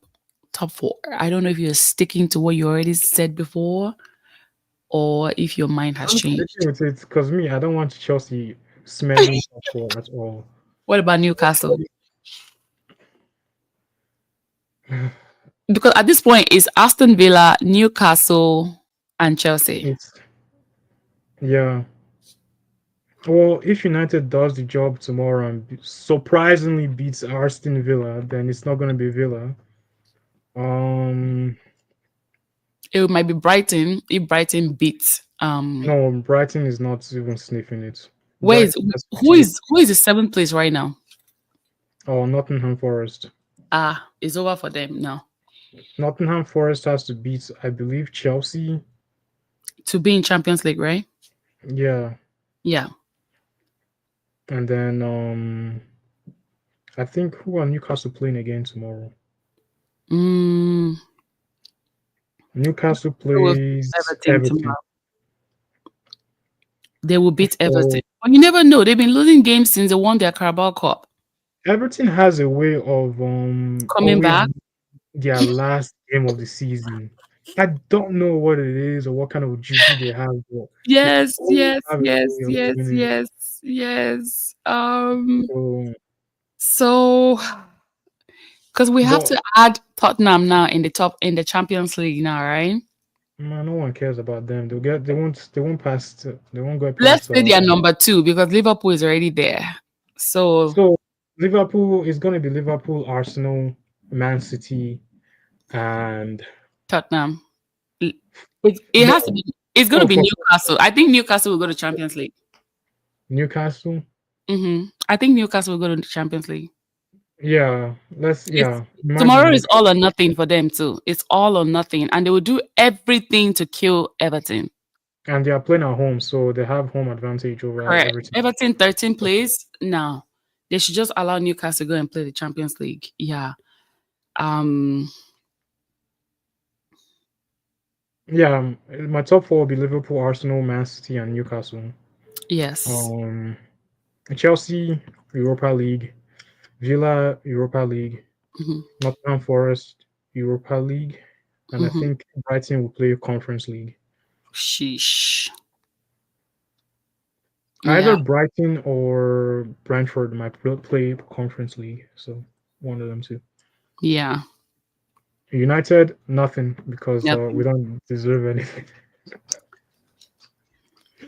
top four? I don't know if you're sticking to what you already said before or if your mind has I'm sticking changed. with it because me, I don't want Chelsea smelling top four at all. What about Newcastle? because at this point it's Aston Villa, Newcastle, and Chelsea. It's yeah. Well, if United does the job tomorrow and surprisingly beats Aston Villa, then it's not going to be Villa. Um, It might be Brighton if Brighton beats no, Brighton is not even sniffing it. where is That's 58. who is the seventh place right now? Oh, Nottingham Forest. Ah, it's over for them now. Nottingham Forest has to beat, I believe, Chelsea. To be in Champions League, right? Yeah, Yeah. and then I think who are Newcastle playing again tomorrow? Mm, Newcastle they will plays Everton Everton. tomorrow. They will beat Everton. So But you never know. They've been losing games since they won their Carabao Cup. Everton has a way of Coming always back. their last game of the season. I don't know what it is or what kind of juju they have, but they Yes, always yes, have a yes, way of yes, winning. yes, yes. So, So because we have but to add Tottenham now in the top in the Champions League now, right? man, no one cares about them. They won't pass. They won't go Let's past. say they are number two because Liverpool is already there. So So Liverpool is going to be Liverpool, Arsenal, Man City, and Tottenham. It, it has to no, be. It's going to no be for Newcastle. I think Newcastle will go to Champions League. Newcastle. I think Newcastle will go to the Champions League. Yeah, It's imagine tomorrow is all or Newcastle, nothing for them too. It's all or nothing, and they will do everything to kill Everton. and they are playing at home, so they have home advantage over Correct. everything. Everton 13 plays now. They should just allow Newcastle to go and play the Champions League. Yeah. Um. Yeah, my top four will be Liverpool, Arsenal, Man City, and Newcastle. Yes. Um, Chelsea, Europa League, Villa, Europa League, hmm Nottingham Forest, Europa League, and I hmm think Brighton will play Conference League. Sheesh. Either Yeah. Brighton or Brentford might play Conference League, so one of them two. Yeah. United, nothing because Yep. we don't deserve anything.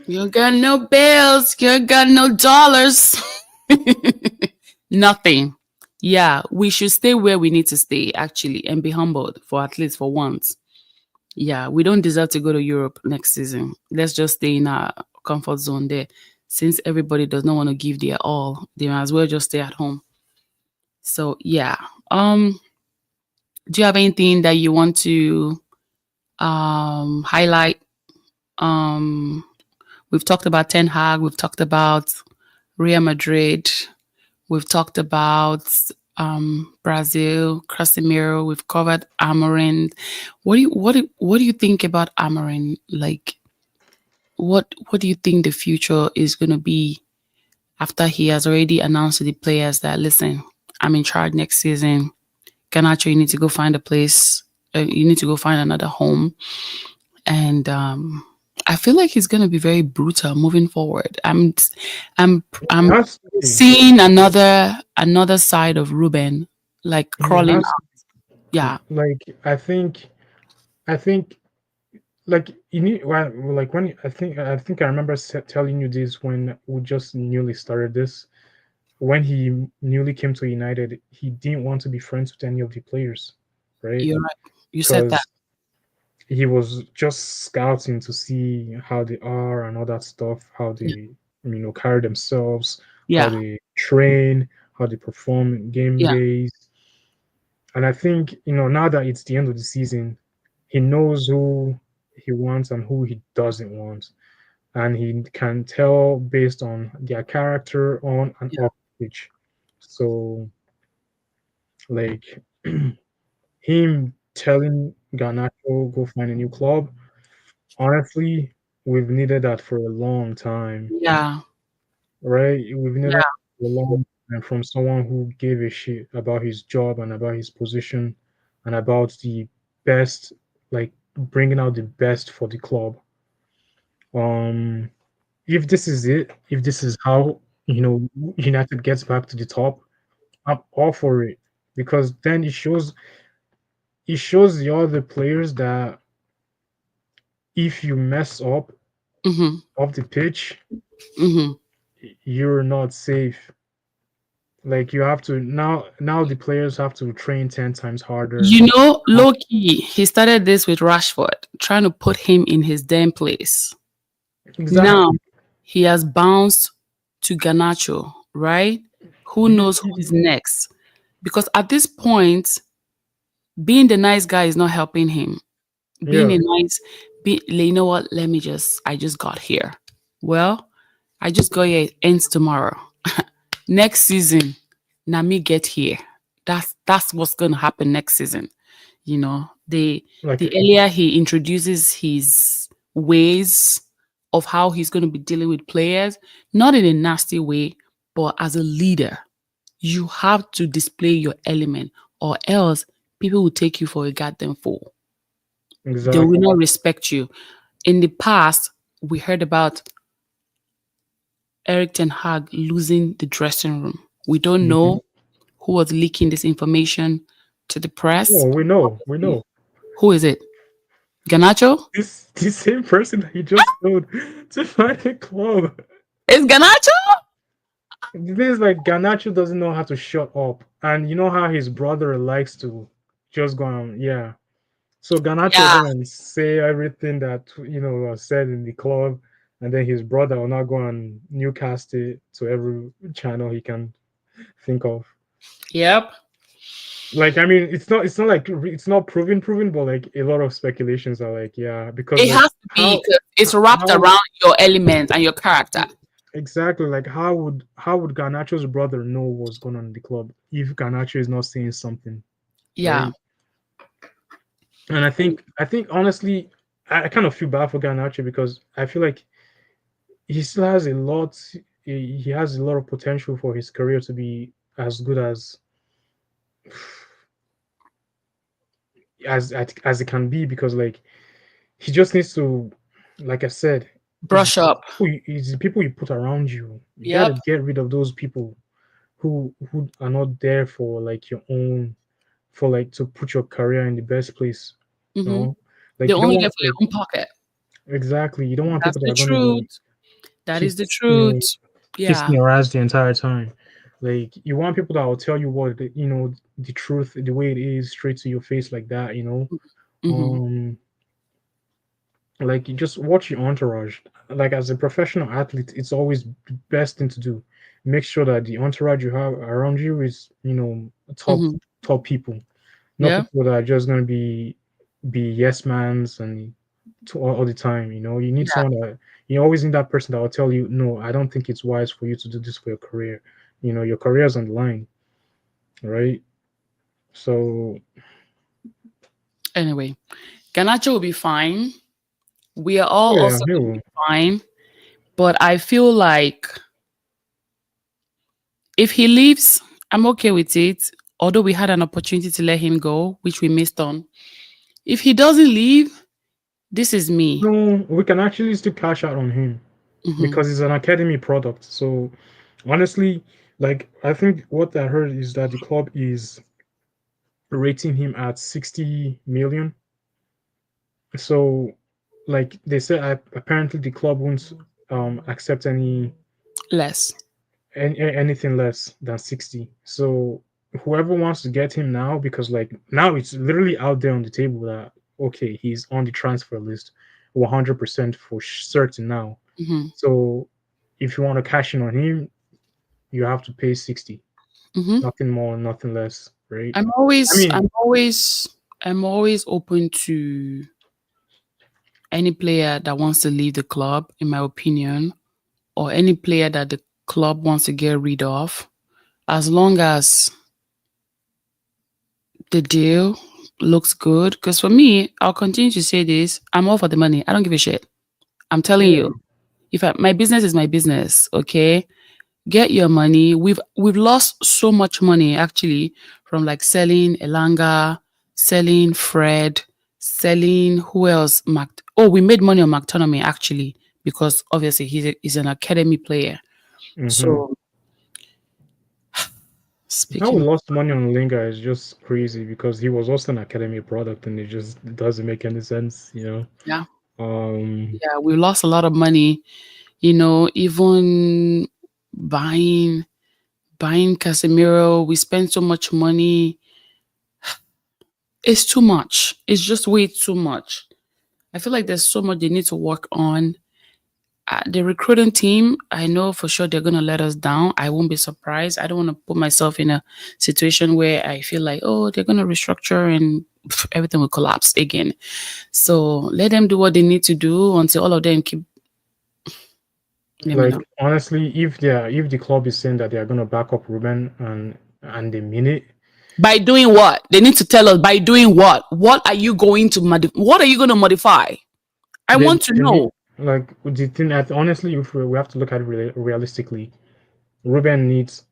You got no bills. You got no dollars. Nothing. Yeah, we should stay where we need to stay actually and be humbled for at least for once. Yeah, we don't deserve to go to Europe next season. Let's just stay in our comfort zone there. Since everybody does not want to give their all, they might as well just stay at home. So yeah. Do you have anything that you want to highlight? Um we've talked about Ten Hag, we've talked about Real Madrid, we've talked about Brazil, Casemiro. We've covered Amarin. What do you think about Amarin? Like, what do you think the future is going to be after he has already announced to the players that listen, I'm in charge next season. Ganacho, you need to go find a place. You need to go find another home. And I feel like he's going to be very brutal moving forward. I'm Has to be. seeing another side of Ruben, like He crawling has out. Yeah, like I think like you need well, like when I think I remember telling you this when we just newly started this. When he newly came to United, he didn't want to be friends with any of the players, right? you're right. You said that. Because he was just scouting to see how they are and all that stuff, how Yeah, they carry themselves, how yeah, they train, how they perform in game yeah. days. And I think now that it's the end of the season, he knows who he wants and who he doesn't want, and he can tell based on their character on and Yeah. off pitch. So, like him telling Garnacho go find a new club, honestly, we've needed that for a long time, Yeah, right? We've needed that yeah, for a long time from someone who gave a shit about his job and about his position and about the best, like bringing out the best for the club. Um, if this is it, if this is how United gets back to the top, I'm all for it because then it shows it shows the other players that if you mess up Mm-hmm. off the pitch, Mm-hmm. you're not safe. Like you have to now the players have to train 10 times harder. You know, Uh, low key, he started this with Rashford, trying to put him in his damn place. Now exactly. he has bounced to Ganacho, right? Who You, knows who is you- next? Because at this point, being the nice guy is not helping him. Being yeah, a nice, you know what? I just got here. Well, I just got here. It ends tomorrow. Next season, Nami get here. That's what's gonna happen next season. You know, the like earlier he introduces his ways of how he's going to be dealing with players, not in a nasty way, but as a leader, you have to display your element, or else people will take you for a goddamn fool. They will exactly. not respect you. In the past, we heard about Eric Ten Hag losing the dressing room. We don't Hmm. know who was leaking this information to the press. Oh, we know. Who is it? Ganacho? This the same person that he just told to find a club. It's Ganacho? The thing is, like Ganacho doesn't know how to shut up, and you know how his brother likes to just go on, yeah. So Ganacho will Yeah. go and say everything that was said in the club, and then his brother will not go and newcast it to every channel he can think of. Yep. Like, I mean, it's not like it's not proven, but like a lot of speculations are like, yeah, because It like has to be, 'cause it's wrapped how around your element and your character. exactly, like how would Garnacho's brother know what's going on in the club if Garnacho is not saying something, Yeah. right? And I think honestly, I kind of feel bad for Garnacho because I feel like he still has a lot. He has a lot of potential for his career to be as good as it can be because like he just needs to, like I said, Brush up. it's the people you put around you. You got to Yep. get rid of those people who are not there for like your own, for like to put your career in the best place. You Hmm. know, They like you don't only want get for like your own pocket. exactly you don't want That's people that the are gonna be truth. That is kiss the you know truth. kissing Yeah. your ass the entire time. Like you want people that will tell you the truth, the way it is, straight to your face like that. Hmm. Um, like you just watch your entourage. Like as a professional athlete, it's always the best thing to do. Make sure that the entourage you have around you is top Hmm. top people, not Yeah. people that are just gonna be yes mans and all the time. You need Yeah. someone that you always need that person that will tell you, no, I don't think it's wise for you to do this for your career. Your career is on the line, right? So Anyway, Ganacho will be fine. We are oh all yeah, also he going to will. be fine. But I feel like if he leaves, I'm okay with it. Although we had an opportunity to let him go, which we missed on. If he doesn't leave, this is me. No, we can actually still cash out on him Hmm. because it's an academy product. So honestly, like I think what I heard is that the club is rating him at 60 million. So like they said, apparently the club won't accept Less. anything less than 60. So whoever wants to get him now, because like now it's literally out there on the table that okay, he's on the transfer list 100% for certain now. Hmm. So if you want to cash in on him, you have to pay 60. Hmm. Nothing more, nothing less, right? I'm I always, mean, I'm always, I'm always open to any player that wants to leave the club, in my opinion, or any player that the club wants to get rid of, as long as the deal looks good. Because for me, I'll continue to say this: I'm all for the money. I don't give a shit. I'm telling yeah. you, my business is my business, okay? Get your money. We've lost so much money actually from like selling Elanga, selling Fred, selling who else? We made money on McTominay actually because obviously he's an academy player. Hmm. So How we Speaking, lost money on Linga is just crazy because he was also an academy product and it just doesn't make any sense, you know. yeah, Um, yeah, we lost a lot of money. Even buying buying Casemiro, we spent so much money. It's too much. It's just way too much. I feel like there's so much they need to work on. The recruiting team, I know for sure they're going to let us down. I won't be surprised. I don't want to put myself in a situation where I feel like, oh, they're going to restructure and everything will collapse again. So let them do what they need to do until all of them keep. Let me like know. honestly, if the club is saying that they are gonna back up Ruben and they mean it, By doing what? They need to tell us by doing what? What are you going to what are you going to modify? I want to they need know. like the thing that honestly, if we have to look at it realistically, Ruben needs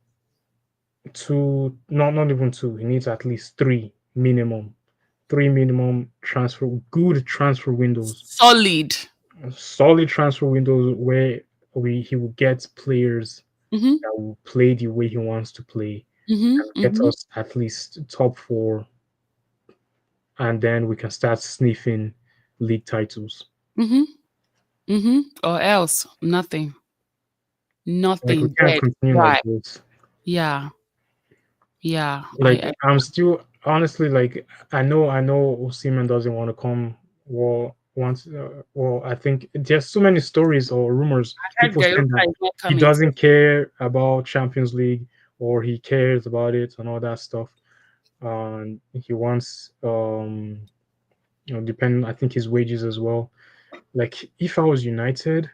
two, not even two. He needs at least three minimum good transfer windows, Solid. solid transfer windows where we he will get players Mm-hmm. that will play the way he wants to play Mm-hmm. and get Mm-hmm. us at least top four, and then we can start sniffing league titles. Mm-hmm. Mm-hmm. Or else nothing. Like we Nothing. can't Dead. continue like Right. this. Yeah. Yeah. Like I'm still honestly like I know Osimhen doesn't want to come. Well, once well I think there's so many stories or rumors I heard people saying Garuba that is not he coming. doesn't care about Champions League or he cares about it and all that stuff. And he wants depending I think his wages as well. Like if I was United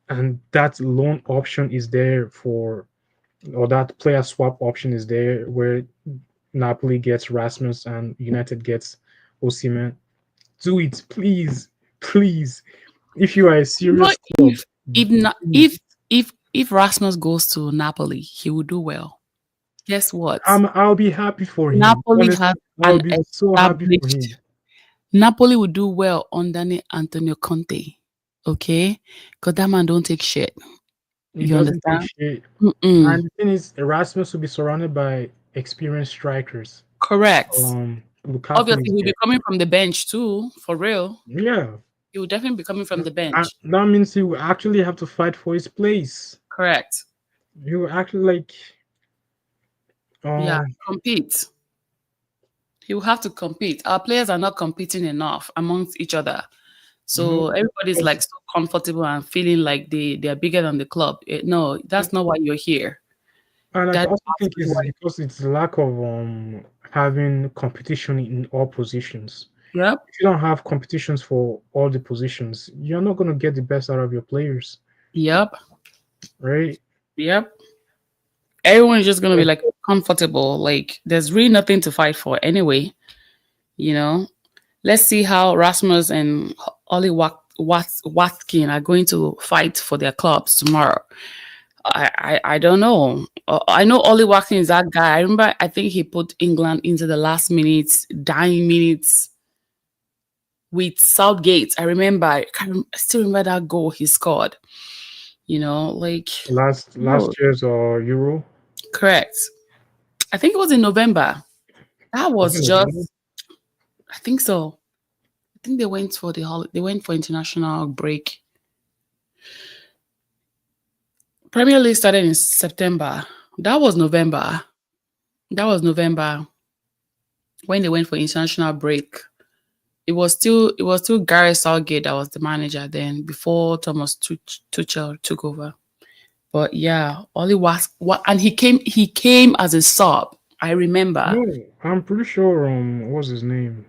and that loan option is there for or that player swap option is there where Napoli gets Rasmus and United gets Osimhen. Do it, please, please. If you are a What serious club, if not do it. if Rasmus goes to Napoli, he will do well. Guess what? I'll be happy for him. Napoli has Honestly, I'll an be so happy for established him. Napoli will do well under Antonio Conte. Okay? Because that man don't take shit. He You doesn't take understand? shit. Mm-mm. And the thing is, Erasmus will be surrounded by experienced strikers. Correct. Lukaku Obviously, is he'll there. be coming from the bench too, for real. Yeah, He will definitely be coming from the and bench. that means he will actually have to fight for his place. Correct. He will actually like Yeah, um compete. He will have to compete. Our players are not competing enough amongst each other. no So everybody's because like so comfortable and feeling like they are bigger than the club. No, that's not why you're here. and I That's also think absolutely why. it's because it's the lack of having competition in all positions. Yep. If you don't have competitions for all the positions, you're not gonna get the best out of your players, Yep. right? Yep. Everyone is just gonna be Like, like comfortable. Like there's really nothing to fight for anyway. You know. Let's see how Rasmus and Ollie Watkin are going to fight for their clubs tomorrow. I don't know. I know Ollie Watkins is that guy. I remember. I think he put England into the last minutes, dying minutes with Southgate. I remember. I still remember that goal he scored. Like oh, last year's Euro, correct. I think it was in November. That was was it November? just. I think so. I think they went for They went for international break. Premier League started in September. That was November. That was November when they went for international break. It was still Gareth Southgate that was the manager then before Thomas Tuchel took over. But yeah, Oli was what and he came as a sub. I remember. No, I'm pretty sure. What's his name?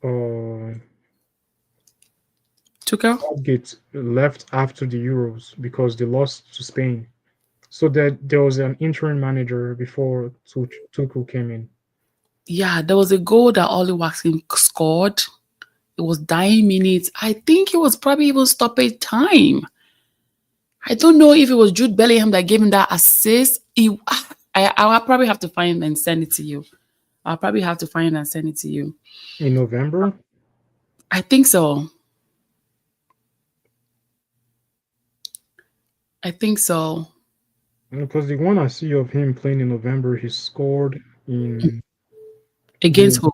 Uh, Tuchel? Southgate left after the Euros because they lost to Spain. So that there was an interim manager before Tuchel came in. Yeah, there was a goal that Oli Watkins scored. It was dying minutes. I think it was probably even stoppage time. I don't know if it was Jude Bellingham that gave him that assist. I'll probably have to find and send it to you. I'll probably have to find and send it to you. In November. I think so. I think so. Because the one I see of him playing in November, he scored in they Against who?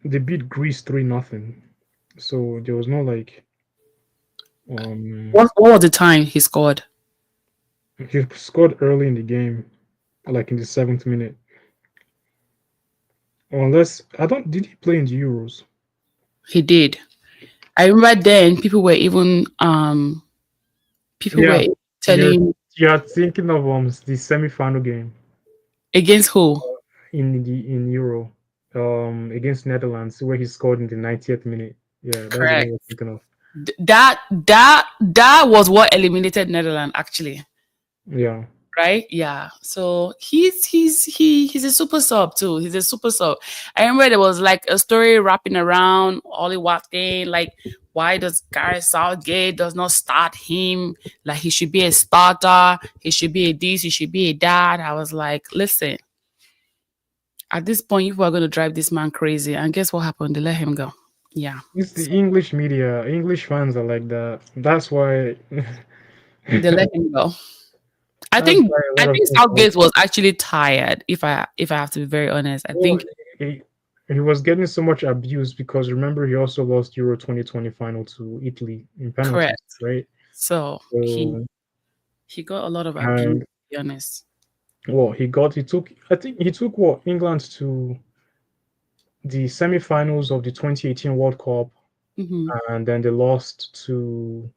they beat Greece 3-0. So there was no like um What was the time he scored? he scored early in the game, like in the 7th minute. Unless I don't did he play in the Euros? He did. I remember then people Yeah, were you're telling you're thinking of the semi-final game against who? in Euro against Netherlands where he scored in the 90th minute. Yeah, that's the one Correct. you're thinking of. That was what eliminated Netherlands actually. Yeah. Right? Yeah. So he's a super sub too. He's a super sub. I remember there was like a story wrapping around Ollie Watkins, like why does Gareth Southgate does not start him? Like he should be a starter, he should be a this, he should be a that. I was like, listen, at this point, you are going to drive this man crazy. And guess what happened? They let him go. Yeah. It's the So English media. English fans are like that. That's why. they let him go. I That's think why a I lot of think people. Southgate was actually tired. If I have to be very honest, I Well, think he, he was getting so much abuse because remember he also lost Euro 2020 final to Italy in penalties, correct. right? So So he got a lot of abuse, and to be honest. well, he took I think he took what England to the semi-finals of the 2018 World Cup, Hmm. and then they lost to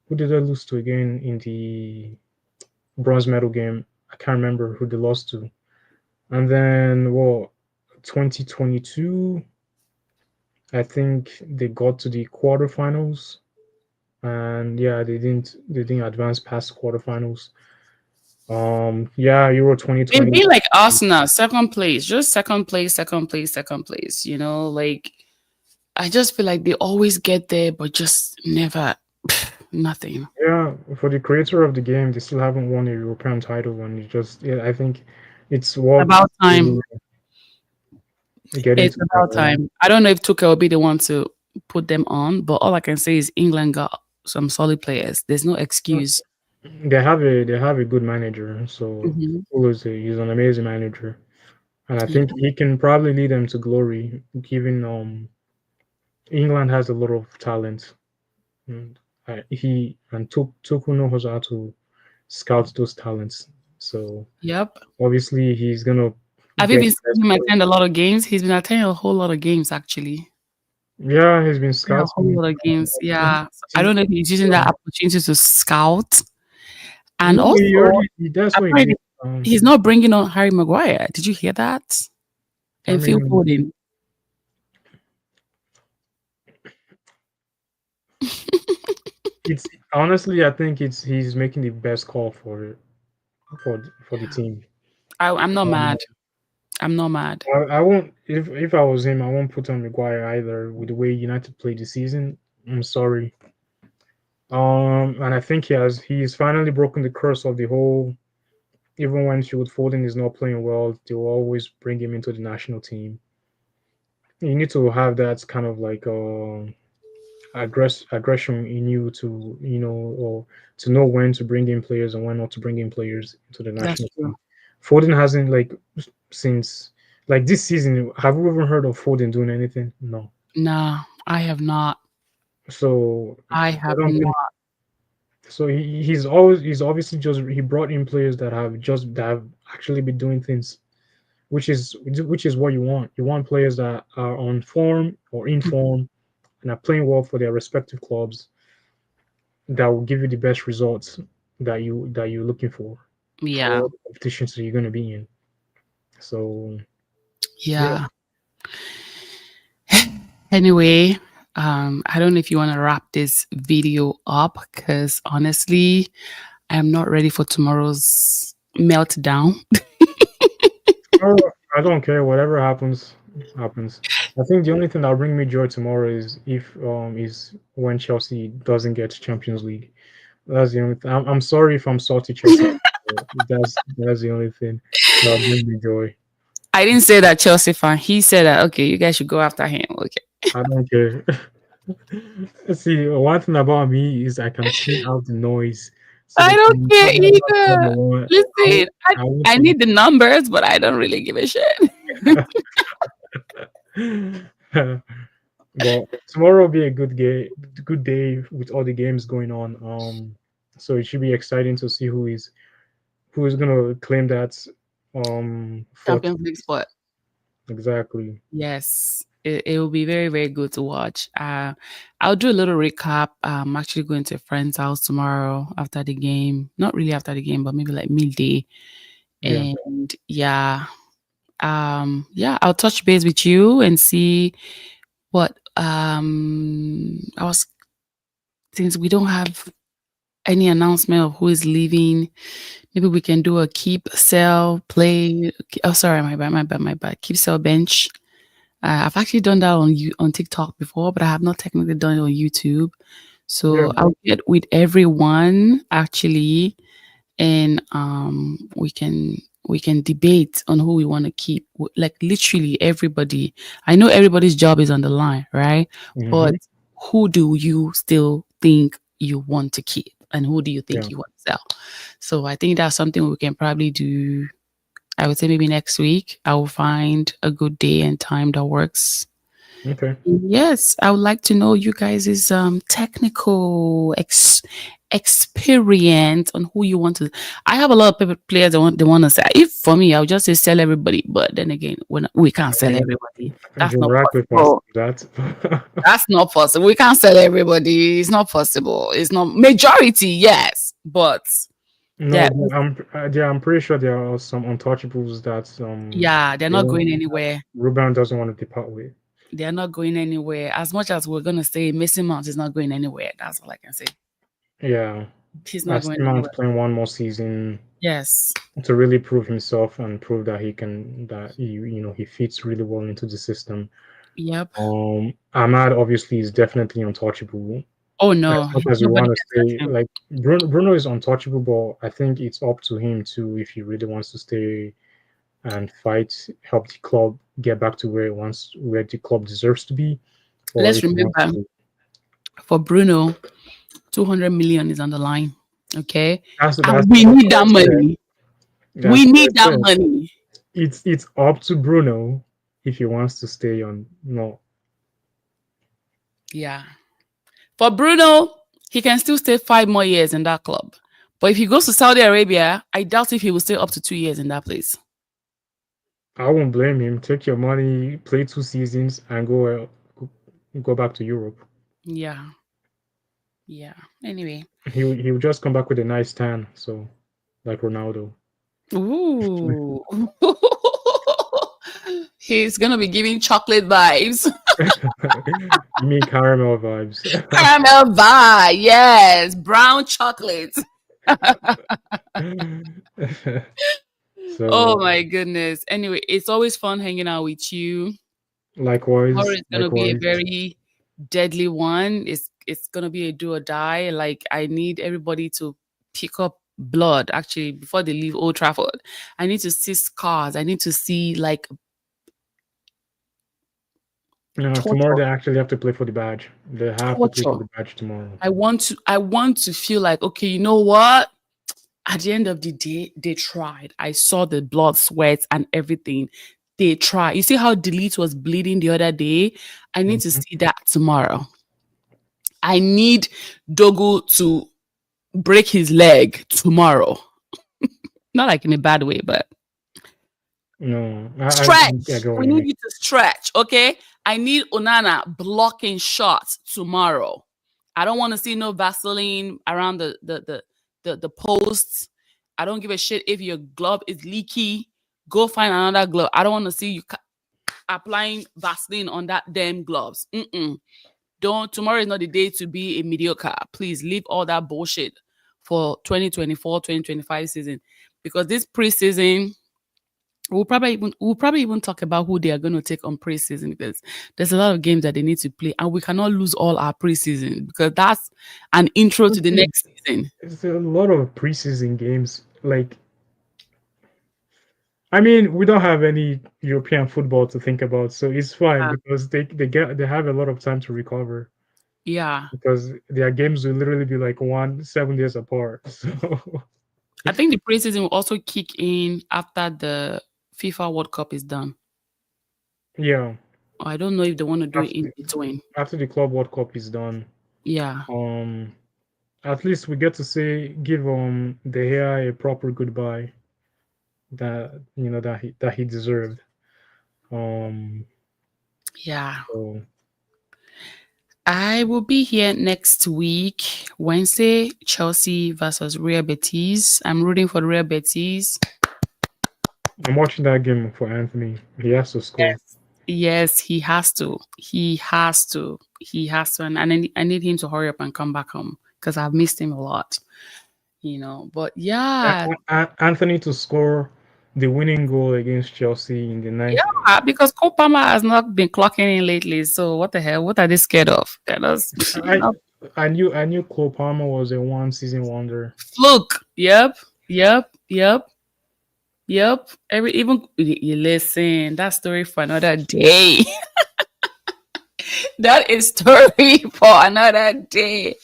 who did they lose to again in the bronze medal game? I can't remember who they lost to. And then what 2022, I think they got to the quarterfinals, and yeah, they didn't advance past quarterfinals. Yeah, Euro It 2020. be like Arsenal, second place, just second place, second place, second place. Like I just feel like they always get there, but just never nothing. Yeah, for the creator of the game, they still haven't won a European title, and it just yeah, I think it's what About time. really getting It's to about time. I don't know if Tuchel will be the one to put them on, but all I can say is England got some solid players. There's no excuse. they have a good manager, so Hmm. he's an amazing manager, and I Yeah. think he can probably lead them to glory, given England has a lot of talent, and he and Tuchel knows how to scout those talents. So Yep. obviously he's gonna Have you get been the best seeing him players. attend a lot of games? He's been attending a whole lot of games actually. Yeah, he's been Yeah, a whole scouting. lot of games. Yeah. So I He, don't know if he's using that opportunity to scout. And no, he also, already that's what he apparently, did. he's not bringing on Harry Maguire. Did you hear that? I And Phil mean, Foden. it's honestly, I think it's he's making the best call for it for the team. I'm not Um, mad. I'm not mad. I won't if I was him, I won't put on Maguire either with the way United played the season. I'm sorry. And I think he's finally broken the curse of the whole. Even when Shield Foden is not playing well, they will always bring him into the national team. You need to have that kind of like aggression in you to or to know when to bring in players and when not to bring in players into the That's national true. team. Foden hasn't like since like this season. Have you ever heard of Foden doing anything? No. Nah, I have not. So I I have don't think not. so. He's obviously just he brought in players that have actually been doing things, which is what you want. You want players that are on form or in form and are playing well for their respective clubs that will give you the best results that you're looking Yeah. for the competitions that you're going to be in. So yeah, Yeah. Anyway, I don't know if you want to wrap this video up because honestly, I'm not ready for tomorrow's meltdown. oh, I don't care. Whatever happens, happens. I think the only thing that'll bring me joy tomorrow is when Chelsea doesn't get Champions League. That's the only thing. I'm sorry if I'm salty, Chelsea. That's the only thing that'll bring me joy. I didn't say that Chelsea fan. He said that okay, you guys should go after him. Okay. I don't care. See, one thing about me is I can tune out the noise. So I they don't can care talk about whatever they either. want. Listen, I want I to. need the numbers, but I don't really give a shit. But tomorrow will be a good day with all the games going on. So it should be exciting to see who is gonna claim that fourth Champions League spot. exactly. Yes, it will be very, very good to watch. I'll do a little recap. I'm actually going to a friend's house tomorrow after the game. Not really after the game, but maybe like midday. Yeah. And yeah, yeah, I'll touch base with you and see what I was, since we don't have any announcement of who is leaving, maybe we can do a keep, sell, play. Oh, sorry, my bad. Keep, sell, bench. I've actually done that on TikTok before, but I have not technically done it on YouTube. Yeah. So I'll get with everyone actually, and we can debate on who we want to keep. Like literally everybody. I know everybody's job is on the line, right? But Hmm. who do you still think you want to keep, and who do you think Yeah. you want to sell? So I think that's something we can probably do. I would say maybe next week. I will find a good day and time that works. Okay. Yes, I would like to know you guys' technical experience on who you want to. I have a lot of players they want to sell. If for me, I would just say sell everybody. But then again, we can't I sell mean, everybody. That's you're not right with us possible. on that. That's not possible. We can't sell everybody. It's not possible. It's not majority, yes, but No, yeah, I'm pretty sure there are some untouchables that yeah, they're they not won't, going that anywhere. Ruben doesn't want to depart with. They're not going anywhere. As much as we're gonna say Mason Mount is not going anywhere, that's all I can say. Yeah, He's not going Aston Mount anywhere. playing one more season Yes. to really prove himself and prove that he fits really well into the system. Yep. Ahmad obviously is definitely untouchable. Oh As no, much as you nobody want to can touch say him. like Bruno is untouchable, but I think it's up to him too if he really wants to stay and fight, help the club get back to where the club deserves to be, or Let's if he wants remember to. for Bruno, 200 million is on the line. Okay. That's And we that's need what I that said. money. We That's what I need that said. money. It's up to Bruno if he wants to stay on. No, Yeah. For Bruno, he can still stay 5 more years in that club. But if he goes to Saudi Arabia, I doubt if he will stay up to 2 years in that place. I won't blame him. Take your money, play 2 seasons, and go back to Europe. Yeah. Yeah. Anyway. He will just come back with a nice tan. So like Ronaldo. Ooh. He's gonna be giving chocolate vibes. You mean caramel vibes? Caramel vibe, yes. Brown chocolate. Oh So my goodness. Anyway, it's always fun hanging out with you. Tomorrow likewise, is gonna be a likewise. very deadly one. It's gonna be a do or die. Like I need everybody to pick up blood actually before they leave Old Trafford. I need to see scars. I need to see like Tomorrow torture. they actually have to play for the badge. They have to play for Torture. the badge tomorrow. I want to feel like, okay, you know what? At the end of the day, they tried. I saw the blood, sweat, and everything. They tried. You see how Delete was bleeding the other day? I need to Mhm. see that tomorrow. I need Dogu to break his leg tomorrow. Not like in a bad way, but No, I stretch. get what We you need mean. you to stretch, okay? I need Onana blocking shots tomorrow. I don't want to see no Vaseline around the posts. I don't give a shit if your glove is leaky. Go find another glove. I don't want to see you applying Vaseline on that damn gloves. Mm-mm. Don't. Tomorrow is not the day to be a mediocre. Please leave all that bullshit for 2024-2025 season, because this preseason we'll probably even talk about who they are going to take on preseason, because there's a lot of games that they need to play, and we cannot lose all our preseason because that's an intro to the Okay, next season. it's a lot of preseason games. Like, I mean, we don't have any European football to think about, so it's fine Yeah. because they have a lot of time to recover. Yeah. because their games will literally be like 7 days apart. So I think the preseason will also kick in after the FIFA World Cup is done. yeah, Or I don't know if they want to do it after in the, between. after the Club World Cup is done, Yeah. um, at least we get to say give De Gea a proper goodbye that that he deserved. Um, Yeah. so I will be here next week, Wednesday, Chelsea versus Real Betis. I'm rooting for the Real Betis. I'm watching that game for Anthony. He has to score. Yes. Yes, he has to. He has to. He has to. And I need him to hurry up and come back home because I've missed him a lot, But yeah, Anthony to score the winning goal against Chelsea in the ninth. because Cole Palmer has not been clocking in lately. So what the hell? What are they scared of? Kind of, I I knew Cole Palmer was a one season wonder. fluke. Yep. Yep. Yep. Yep. Every even you listen, that story for another day. That is story for another day.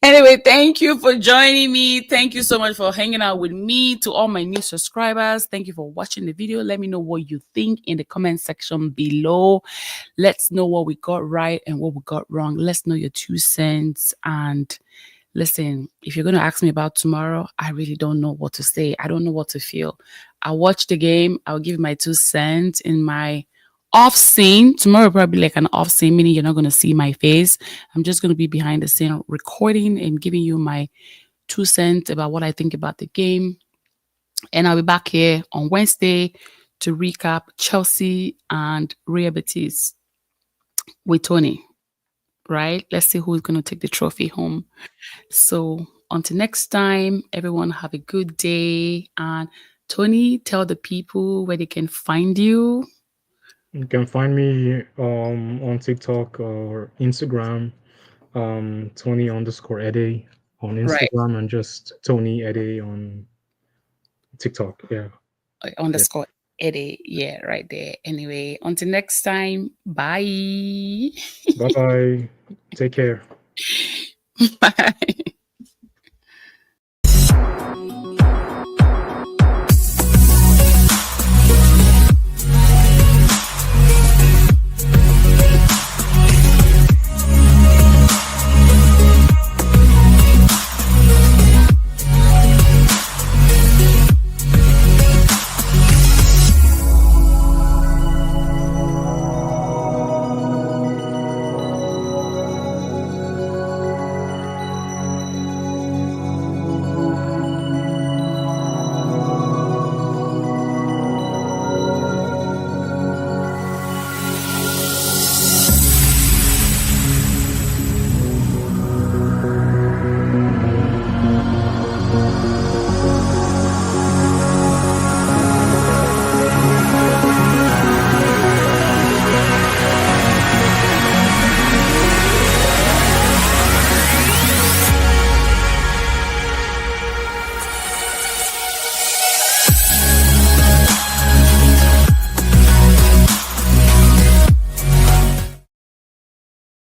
Anyway, thank you for joining me. Thank you so much for hanging out with me. To all my new subscribers, thank you for watching the video. Let me know what you think in the comment section below. Let's know what we got right and what we got wrong. Let's know your 2 cents. And listen, if you're going to ask me about tomorrow, I really don't know what to say. I don't know what to feel. I'll watch the game. I'll give my 2 cents in my off scene. Tomorrow probably like an off scene, meaning you're not going to see my face. I'm just going to be behind the scene recording and giving you my 2 cents about what I think about the game. And I'll be back here on Wednesday to recap Chelsea and Real Betis with Tony, right? Let's see who's going to take the trophy home. So until next time, everyone have a good day. And Tony, tell the people where they can find you. You can find me on TikTok or Instagram, Tony underscore Ede on Right. Instagram and just Tony Ede on TikTok. Yeah. Yeah. Underscore Eddie. Yeah, right there. Anyway, until next time. Bye. Bye bye. Take care. Bye.